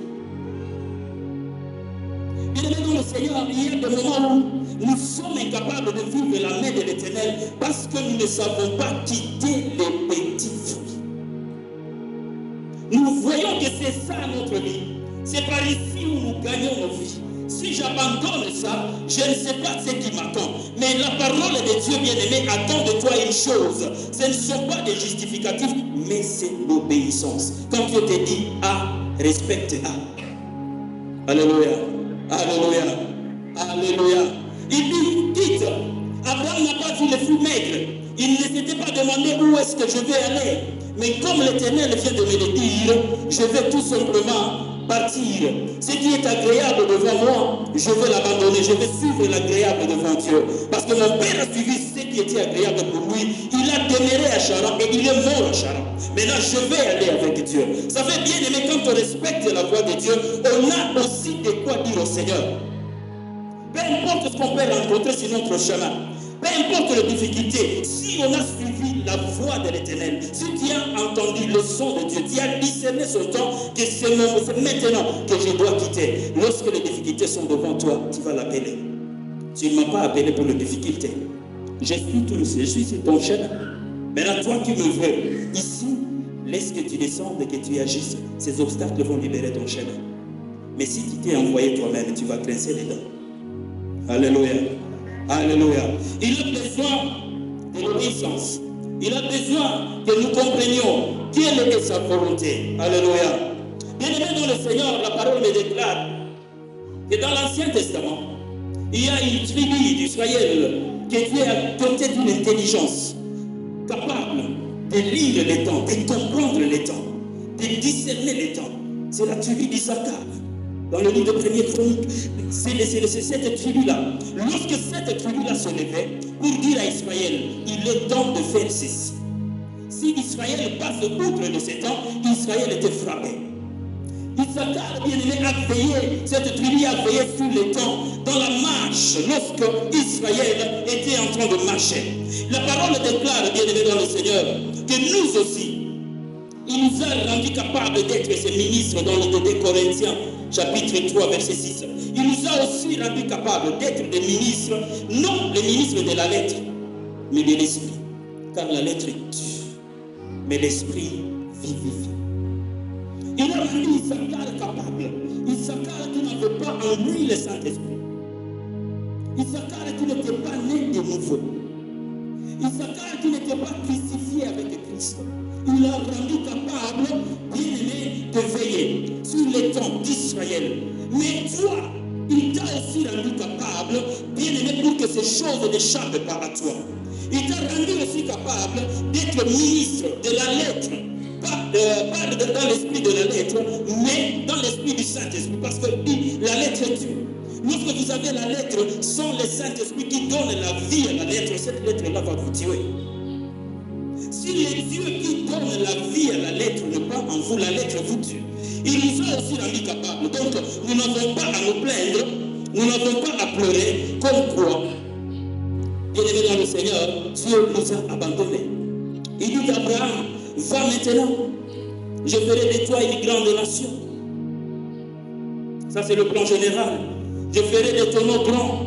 Bien aimé dans le Seigneur, il y a des moments où nous sommes incapables de vivre la main de l'Éternel parce que nous ne savons pas quitter les petits fruits. Nous voyons que c'est ça notre vie. C'est par ici où nous gagnons nos vies. Si j'abandonne ça, je ne sais pas ce qui m'attend. Mais la parole de Dieu bien-aimé attend de toi une chose. Ce ne sont pas des justificatifs, mais c'est l'obéissance. Quand Dieu te dit A, respecte A. Alléluia. Alléluia. Alléluia. Il dit, quitte. Abraham n'a pas vu les fruits maigres. Il ne s'était pas demandé où est-ce que je vais aller. Mais comme l'Éternel vient de me le dire, je vais tout simplement partir. Ce qui est agréable devant moi, je vais l'abandonner. Je vais suivre l'agréable devant Dieu. Parce que mon père a suivi ce qui était agréable pour lui. Il a demeuré à Charan et il est mort à Charan. Maintenant, je vais aller avec Dieu. Ça fait bien aimer quand on respecte la voix de Dieu, on a aussi de quoi dire au Seigneur. Peu importe ce qu'on peut rencontrer sur notre chemin, peu importe les difficultés, si on a suivi la voix de l'Éternel, si tu as entendu le son de Dieu, tu as discerné son temps, que c'est maintenant que je dois quitter. Lorsque les difficultés sont devant toi, tu vas l'appeler. Tu ne m'as pas appelé pour les difficultés. Je suis sur ton chemin. Maintenant, toi qui me veux, ici, laisse que tu descendes et que tu agisses. Ces obstacles vont libérer ton chemin. Mais si tu t'es envoyé toi-même, tu vas grincer les dents. Alléluia. Alléluia. Il a besoin de l'obéissance. Il a besoin que nous comprenions quelle est sa volonté. Alléluia. Bien-aimés dans le Seigneur, la parole me déclare que dans l'Ancien Testament, il y a une tribu d'Israël qui était dotée d'une intelligence capable de lire les temps, de comprendre les temps, de discerner les temps. C'est la tribu d'Issachar. Dans le livre de 1er Chroniques, c'est cette tribu-là. Lorsque cette tribu-là se levait pour dire à Israël, il est temps de faire ceci. Si Israël passe outre de ces temps, Israël était frappé. Issachar, bien-aimé, a veillé, cette tribu a veillé sur les temps dans la marche, lorsque Israël était en train de marcher. La parole déclare, bien-aimé dans le Seigneur, que nous aussi, il nous a rendu capables d'être ses ministres dans le 2 Corinthiens, chapitre 3, verset 6. Il nous a aussi rendu capables d'être des ministres, non les ministres de la lettre, mais de l'esprit. Car la lettre tue, mais l'esprit vivifie. Il a rendu Issachar capable. Issachar qui n'avait pas en lui le Saint-Esprit. Issachar qui n'était pas né de nouveau. Issachar qui n'était pas crucifié avec Christ. Il a rendu capable, bien-aimé, de veiller sur les temps d'Israël. Mais toi, il t'a aussi rendu capable, bien-aimé, pour que ces choses n'échappent pas à toi. Il t'a rendu aussi capable d'être ministre de la lettre. Pas dans l'esprit de la lettre, mais dans l'esprit du Saint-Esprit. Parce que la lettre tue. Lorsque vous avez la lettre sans le Saint-Esprit qui donne la vie à la lettre, cette lettre-là va vous tuer. Si les dieux qui donnent la vie à la lettre ne pas en vous, la lettre vous tue. Il nous a aussi rendu capables. Donc, nous n'avons pas à nous plaindre, nous n'avons pas à pleurer, comme quoi, bien-aimé dans le Seigneur, Dieu nous a abandonnés. Il dit d'Abraham, va maintenant, je ferai de toi une grande nation. Ça, c'est le plan général. Je ferai de ton nom grand.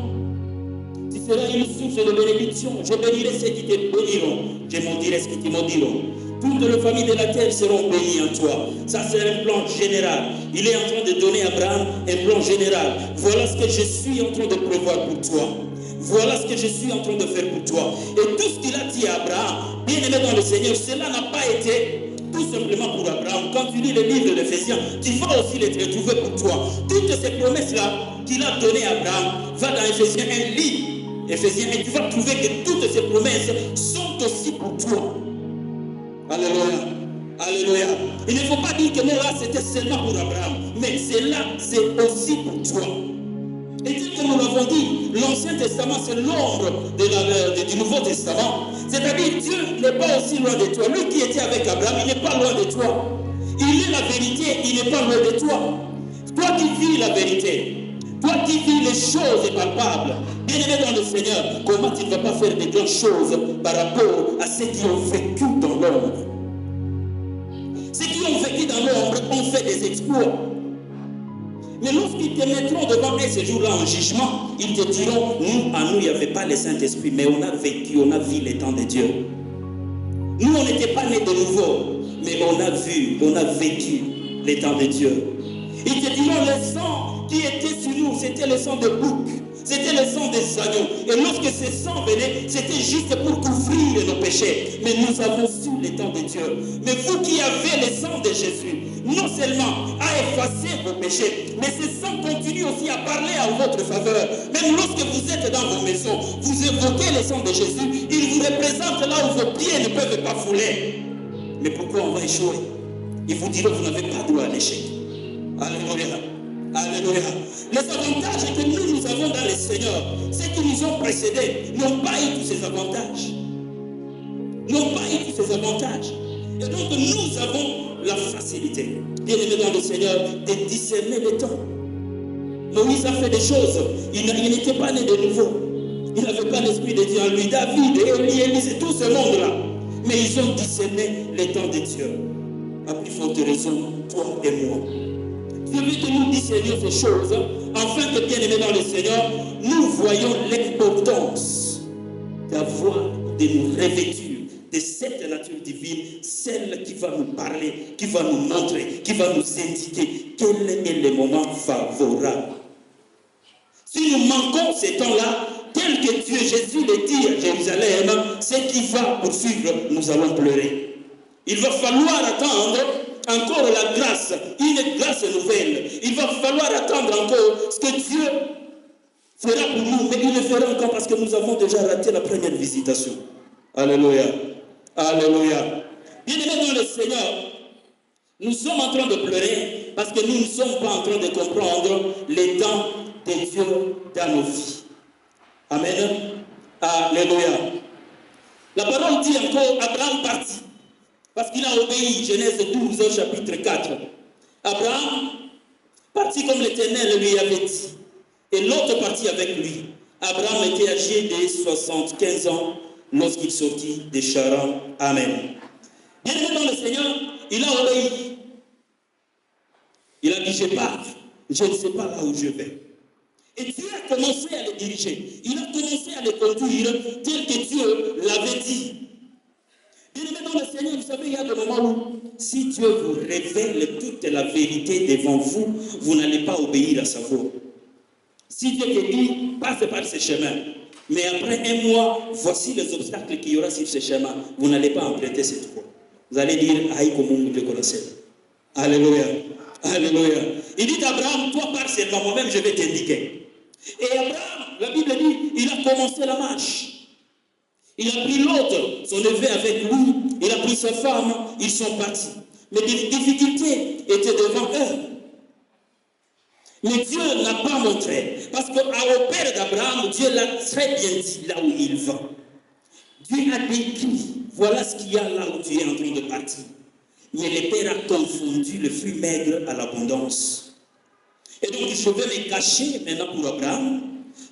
Tu seras une source de bénédiction. Je bénirai ceux qui te béniront. Je maudirai ceux qui te maudiront. Toutes les familles de la terre seront bénies en toi. Ça, c'est un plan général. Il est en train de donner à Abraham un plan général. Voilà ce que je suis en train de prévoir pour toi. Voilà ce que je suis en train de faire pour toi. Et tout ce qu'il a dit à Abraham, bien aimé dans le Seigneur, cela n'a pas été tout simplement pour Abraham. Quand tu lis le livre d'Éphésiens, tu vas aussi les retrouver pour toi. Toutes ces promesses-là qu'il a données à Abraham, va dans Éphésiens 1, lis Éphésiens, et tu vas trouver que toutes ces promesses sont aussi pour toi. Alléluia. Alléluia. Il ne faut pas dire que là, c'était seulement pour Abraham, mais cela, c'est aussi pour toi. Et tel que nous l'avons dit, l'Ancien Testament, c'est l'ombre du Nouveau Testament. C'est-à-dire, Dieu n'est pas aussi loin de toi. Lui qui était avec Abraham, il n'est pas loin de toi. Il est la vérité, il n'est pas loin de toi. Toi qui vis la vérité, toi qui vis les choses palpables, bien-aimé dans le Seigneur, comment tu ne vas pas faire de grandes choses par rapport à ceux qui ont vécu dans l'ombre? Ceux qui ont vécu dans l'ombre ont fait des exploits. Mais lorsqu'ils te mettront devant eux ce jour-là en jugement, ils te diront, nous, à nous, il n'y avait pas le Saint-Esprit, mais on a vécu, on a vu les temps de Dieu. Nous, on n'était pas nés de nouveau, mais on a vu, on a vécu les temps de Dieu. Ils te diront, le sang qui était sur nous, c'était le sang de bouc, c'était le sang des agneaux. Et lorsque ce sang venait, c'était juste pour couvrir nos péchés. Mais nous avons su les temps de Dieu. Mais vous qui avez le sang de Jésus, non seulement à effacer vos péchés, mais ce sang continue aussi à parler en votre faveur. Même lorsque vous êtes dans vos maisons, vous évoquez le sang de Jésus, il vous représente là où vos pieds ne peuvent pas fouler. Mais pourquoi on va échouer? Il vous dira, vous n'avez pas droit à l'échec. Alléluia. Alléluia. Les avantages que nous avons dans le Seigneur, ceux qui nous ont précédés, n'ont pas eu tous ces avantages. N'ont pas eu tous ces avantages. Et donc nous avons la facilité, bien aimé dans le Seigneur, de discerner le temps. Moïse a fait des choses. Il n'était pas né de nouveau. Il n'avait pas l'esprit de Dieu en lui. David, Élie, Élise, tout ce monde-là. Mais ils ont discerné les temps de Dieu. À plus forte raison, toi et moi. Dieu veut que nous discernions ces choses, afin que, bien aimés dans le Seigneur, nous voyons l'importance d'avoir, de nous revêtir de cette nature divine, celle qui va nous parler, qui va nous montrer, qui va nous indiquer quel est le moment favorable. Si nous manquons ces temps-là, tel que Dieu Jésus le dit à Jérusalem, ce qui va poursuivre, nous allons pleurer. Il va falloir attendre encore la grâce, une grâce nouvelle. Il va falloir attendre encore ce que Dieu fera pour nous, mais il le fera encore parce que nous avons déjà raté la première visitation. Alléluia. Alléluia. Bien-aimés dans le Seigneur, nous sommes en train de pleurer parce que nous ne sommes pas en train de comprendre les temps de Dieu dans nos vies. Amen. Alléluia. La parole dit encore, Abraham partit parce qu'il a obéi. Genèse 12, chapitre 4. Abraham partit comme l'Éternel lui avait dit. Et l'autre partit avec lui. Abraham était âgé de 75 ans lorsqu'il sortit de Charan. Amen. Bien-aimé dans le Seigneur, il a obéi. Il a dit, je pars. Je ne sais pas là où je vais. Et Dieu a commencé à le diriger. Il a commencé à le conduire tel que Dieu l'avait dit. Bien-aimé dans le Seigneur, vous savez, il y a des moments où, si Dieu vous révèle toute la vérité devant vous, vous n'allez pas obéir à sa voix. Si Dieu te dit, passe par ce chemin, mais après un mois, voici les obstacles qu'il y aura sur ce chemin, vous n'allez pas emprunter cette voie. Vous allez dire, aïe, comme vous le connaissez. Alléluia. Alléluia. Il dit à Abraham, toi pars seulement, moi-même je vais t'indiquer. Et Abraham, la Bible dit, il a commencé la marche. Il a pris l'autre, son neveu avec lui, il a pris sa femme, ils sont partis. Mais des difficultés étaient devant eux. Mais Dieu n'a pas montré. Parce qu'au père d'Abraham, Dieu l'a très bien dit là où il va. Dieu a décrit, voilà ce qu'il y a là où tu es en train de partir. Mais le père a confondu le fruit maigre à l'abondance. Et donc je vais me cacher maintenant pour Abraham.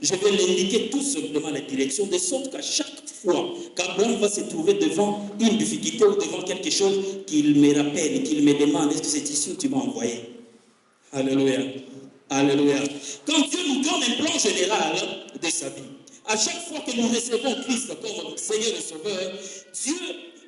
Je vais l'indiquer tout simplement la direction, de sorte qu'à chaque fois qu'Abraham va se trouver devant une difficulté ou devant quelque chose, qu'il me rappelle, qu'il me demande, est-ce que c'est ici où tu m'as envoyé? Alléluia. Alléluia. Quand Dieu nous donne un plan général de sa vie, à chaque fois que nous recevons Christ comme Seigneur et Sauveur, Dieu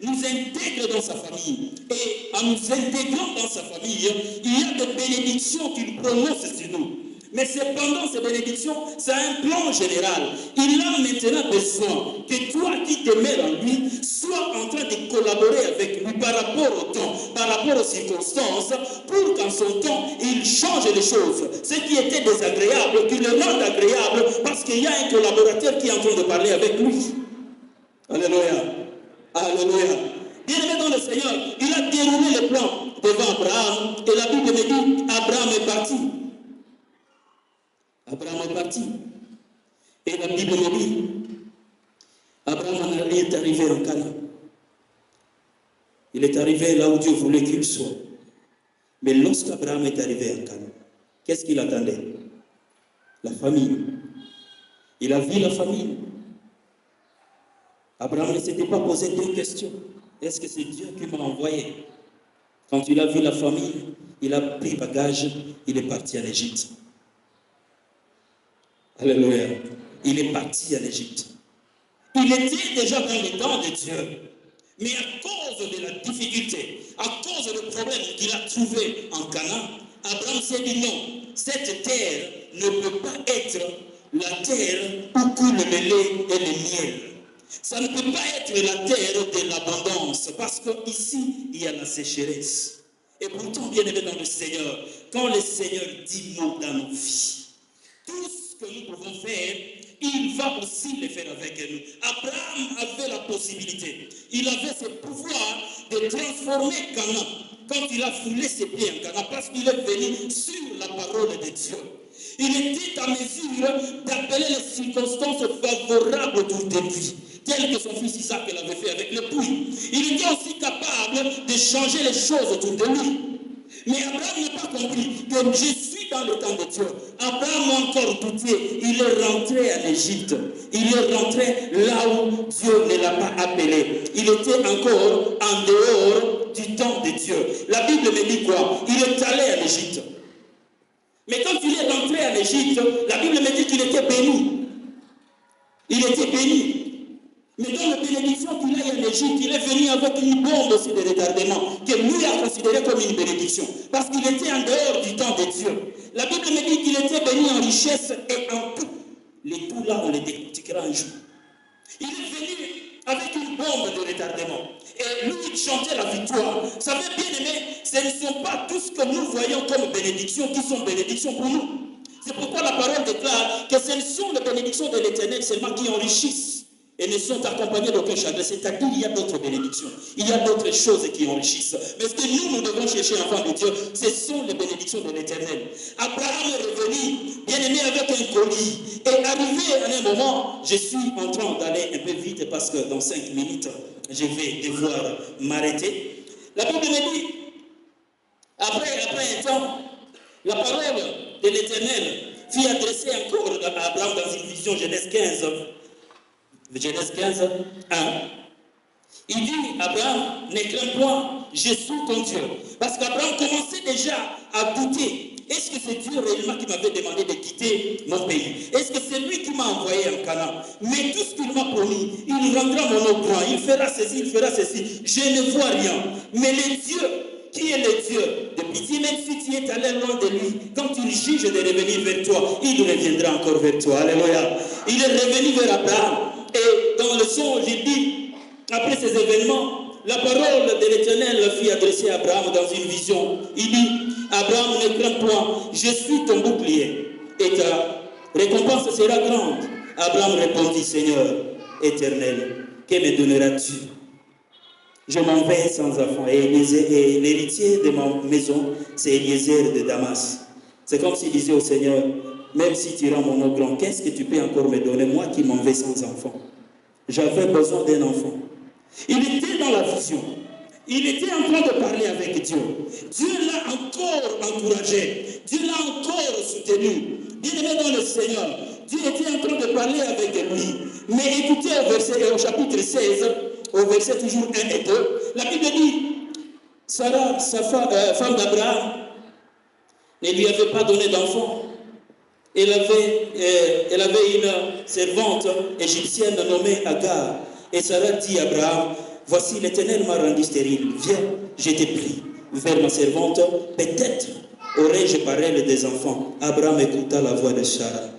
nous intègre dans sa famille. Et en nous intégrant dans sa famille, il y a des bénédictions qu'il prononce sur nous. Mais cependant, ces bénédictions, c'est un plan général. Il a maintenant besoin que toi qui te mets en lui, sois en train de collaborer avec lui par rapport au temps, par rapport aux circonstances, pour qu'en son temps, il change les choses. Ce qui était désagréable, qu'il le rende agréable, parce qu'il y a un collaborateur qui est en train de parler avec lui. Alléluia. Alléluia. Bien-aimé dans le Seigneur, il a déroulé le plan devant Abraham, et la Bible me dit, Abraham est parti. Abraham est parti. Et la Bible me dit, Abraham est arrivé en Canaan. Il est arrivé là où Dieu voulait qu'il soit. Mais lorsqu'Abraham est arrivé en Canaan, qu'est-ce qu'il attendait? La famille. Il a vu la famille. Abraham ne s'était pas posé deux questions. Est-ce que c'est Dieu qui m'a envoyé? Quand il a vu la famille, il a pris bagage, il est parti en Égypte. Alléluia. Il est parti en Égypte. Il était déjà dans les temps de Dieu. Mais à cause de la difficulté, à cause du problème qu'il a trouvé en Canaan, Abraham s'est dit non, cette terre ne peut pas être la terre où coule le lait et le miel. Ça ne peut pas être la terre de l'abondance, parce qu'ici, il y a la sécheresse. Et pourtant, bien aimé dans le Seigneur, quand le Seigneur dit non dans nos vies, tout ce que nous pouvons faire, il va aussi le faire avec nous. Abraham avait la possibilité, il avait ce pouvoir de transformer Canaan quand il a foulé ses pieds en Canaan, parce qu'il est venu sur la parole de Dieu. Il était en mesure d'appeler les circonstances favorables autour de lui, tel que son fils Isaac l'avait fait avec le puits. Il était aussi capable de changer les choses autour de lui. Mais Abraham n'a pas compris que je suis dans le temps de Dieu. Abraham a encore douté. Il est rentré en Égypte. Il est rentré là où Dieu ne l'a pas appelé. Il était encore en dehors du temps de Dieu. La Bible me dit quoi? Il est allé en Égypte. Mais quand il est rentré en Égypte, la Bible me dit qu'il était béni. Il était béni. Mais dans la bénédiction qu'il a eu en Égypte, il est venu avec une bombe aussi de retardement, que lui a considéré comme une bénédiction, parce qu'il était en dehors du temps de Dieu. La Bible me dit qu'il était béni en richesse et en tout. Les tout là, on les décortiquera un jour. Il est venu avec une bombe de retardement. Et lui, il chantait la victoire. Vous savez, bien aimé, ce ne sont pas tout ce que nous voyons comme bénédictions qui sont bénédictions pour nous. C'est pourquoi la parole déclare que ce ne sont les bénédictions de l'Éternel seulement qui enrichissent et ne sont accompagnés d'aucun chagrin. C'est-à-dire qu'il y a d'autres bénédictions. Il y a d'autres choses qui enrichissent. Mais ce que nous devons chercher, enfants de Dieu, ce sont les bénédictions de l'Éternel. Abraham est revenu, bien aimé, avec un colis. Et arrivé à un moment, je suis en train d'aller un peu vite parce que dans 5 minutes, je vais devoir m'arrêter. La Bible me dit, après un temps, la parole de l'Éternel fut adressée encore à Abraham dans une vision, Genèse 15. Genèse 15, 1. Il dit, Abraham, ne crains point, je suis ton Dieu. Parce qu'Abraham commençait déjà à douter. Est-ce que c'est Dieu réellement qui m'avait demandé de quitter mon pays? Est-ce que c'est lui qui m'a envoyé en Canaan? Mais tout ce qu'il m'a promis, il rendra mon nom grand, il fera ceci, il fera ceci. Je ne vois rien. Mais le Dieu, qui est le Dieu de pitié, même si tu es allé loin de lui, quand tu juges de revenir vers toi, il reviendra encore vers toi. Alléluia. Il est revenu vers Abraham. Et dans le songe, il dit, après ces événements, la parole de l'Éternel fut adressée à Abraham dans une vision. Il dit, Abraham, ne crains point, je suis ton bouclier, et ta récompense sera grande. Abraham répondit, Seigneur éternel, que me donneras-tu? Je m'en vais sans enfant, et l'héritier de ma maison, c'est Eliezer de Damas. C'est comme s'il disait au Seigneur, même si tu rends mon nom grand, qu'est-ce que tu peux encore me donner, moi qui m'en vais sans enfant? J'avais besoin d'un enfant. Il était dans la vision. Il était en train de parler avec Dieu. Dieu l'a encore encouragé. Dieu l'a encore soutenu. Bien aimé dans le Seigneur, Dieu était en train de parler avec lui. Mais écoutez au chapitre 16, au verset toujours 1 et 2, la Bible dit, Sarah, sa femme d'Abraham, ne lui avait pas donné d'enfant. Elle avait une servante égyptienne nommée Agar. Et Sarah dit à Abraham, voici l'Éternel m'a rendu stérile. Viens, je t'ai pris vers ma servante. Peut-être aurais-je par elle des enfants. Abraham écouta la voix de Sarah.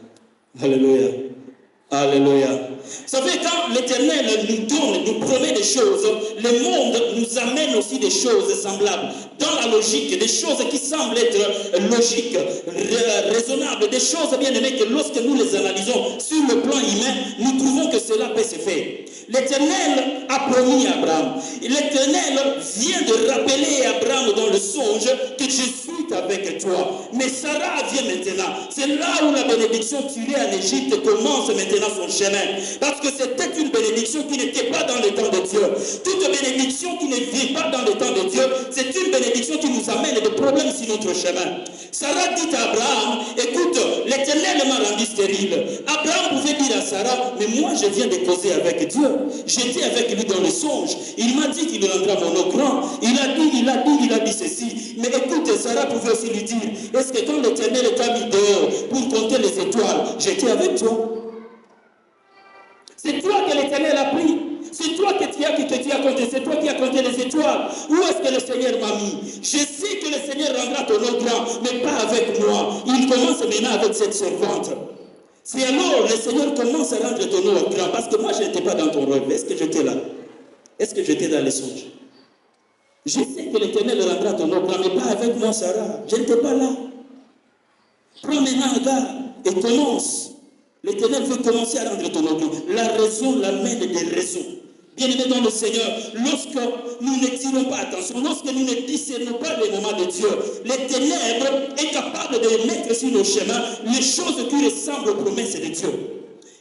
Alléluia. Alléluia. Vous savez, quand l'Éternel nous donne, nous promet des choses, le monde nous amène aussi des choses semblables. Dans la logique, des choses qui semblent être logiques, raisonnables, des choses bien aimées que lorsque nous les analysons sur le plan humain, nous trouvons que cela peut se faire. L'Éternel a promis à Abraham. L'Éternel vient de rappeler à Abraham dans le songe que je suis avec toi. Mais Sarah vient maintenant. C'est là où la bénédiction tirée en Égypte commence maintenant son chemin. Parce que c'était une bénédiction qui n'était pas dans le temps de Dieu. Toute bénédiction qui ne vit pas dans le temps de Dieu, c'est une bénédiction qui nous amène des problèmes sur notre chemin. Sarah dit à Abraham, écoute, l'Éternel m'a rendu stérile. Abraham pouvait dire à Sarah, mais moi je viens de causer avec Dieu. J'étais avec lui dans le songe. Il m'a dit qu'il rendra mon nom grand. Il a dit ceci. Mais écoute, Sarah pouvait aussi lui dire, est-ce que quand l'Éternel t'a mis dehors pour compter les étoiles, j'étais avec toi? C'est toi que l'Éternel a pris. C'est toi qui as compté. C'est toi qui as compté les étoiles. Où est-ce que le Seigneur m'a mis? Je sais que le Seigneur rendra ton nom grand, mais pas avec moi. Il commence maintenant avec cette servante. C'est alors le Seigneur commence à rendre ton nom grand. Parce que moi, je n'étais pas dans ton rêve. Est-ce que j'étais là? Est-ce que j'étais dans les songes? Je sais que l'Éternel rendra ton nom grand, mais pas avec moi, Sarah. Je n'étais pas là. Prends maintenant Agar et commence. L'Éternel veut commencer à rendre ton nom grand. La raison l'amène des raisons. Bien-aimés dans le Seigneur, lorsque nous ne tirons pas attention, lorsque nous ne discernons pas les moments de Dieu, les ténèbres est capable de mettre sur nos chemins les choses qui ressemblent aux promesses de Dieu.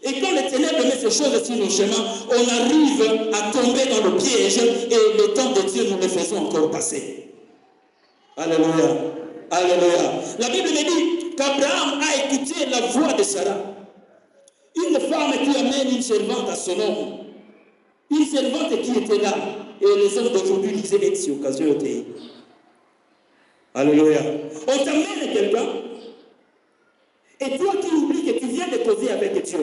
Et quand les ténèbres mettent ces choses sur nos chemins, on arrive à tomber dans le piège et le temps de Dieu, nous le faisons encore passer. Alléluia. Alléluia. La Bible me dit qu'Abraham a écouté la voix de Sarah. Une femme qui amène une servante à son homme. Une servante qui était là. Et les hommes d'aujourd'hui disaient, et si occasion était. Alléluia. On t'amène quelqu'un. Et toi qui oublies que tu viens de causer avec Dieu.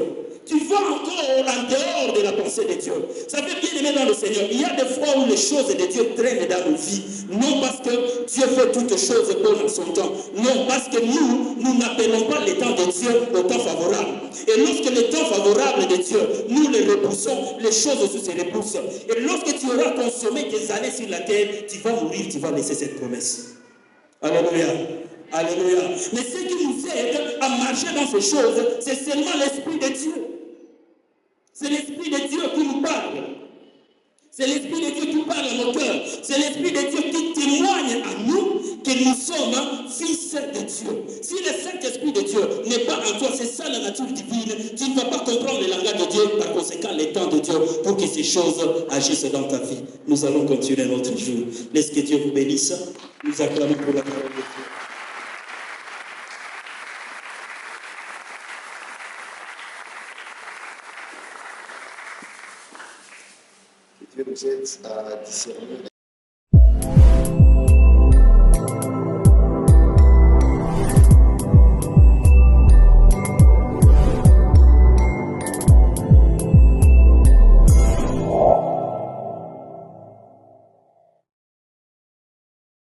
Tu vas encore en dehors de la pensée de Dieu. Ça fait bien aimer dans le Seigneur. Il y a des fois où les choses de Dieu traînent dans nos vies. Non parce que Dieu fait toutes choses bonnes en son temps. Non, parce que nous n'appelons pas les temps de Dieu au temps favorable. Et lorsque le temps favorable de Dieu, nous les repoussons, les choses aussi se repoussent. Et lorsque tu auras consommé tes années sur la terre, tu vas mourir, tu vas laisser cette promesse. Alléluia. Alléluia. Mais ce qui nous aide à marcher dans ces choses, c'est seulement l'Esprit de Dieu. C'est l'Esprit de Dieu qui nous parle. C'est l'Esprit de Dieu qui parle à nos cœurs. C'est l'Esprit de Dieu qui témoigne à nous que nous sommes fils de Dieu. Si le Saint-Esprit de Dieu n'est pas en toi, c'est ça la nature divine, tu ne vas pas comprendre le langage de Dieu, par conséquent les temps de Dieu, pour que ces choses agissent dans ta vie. Nous allons continuer notre jour. Laisse que Dieu vous bénisse. Nous acclamons pour la parole de Dieu. Dieu nous aide à discerner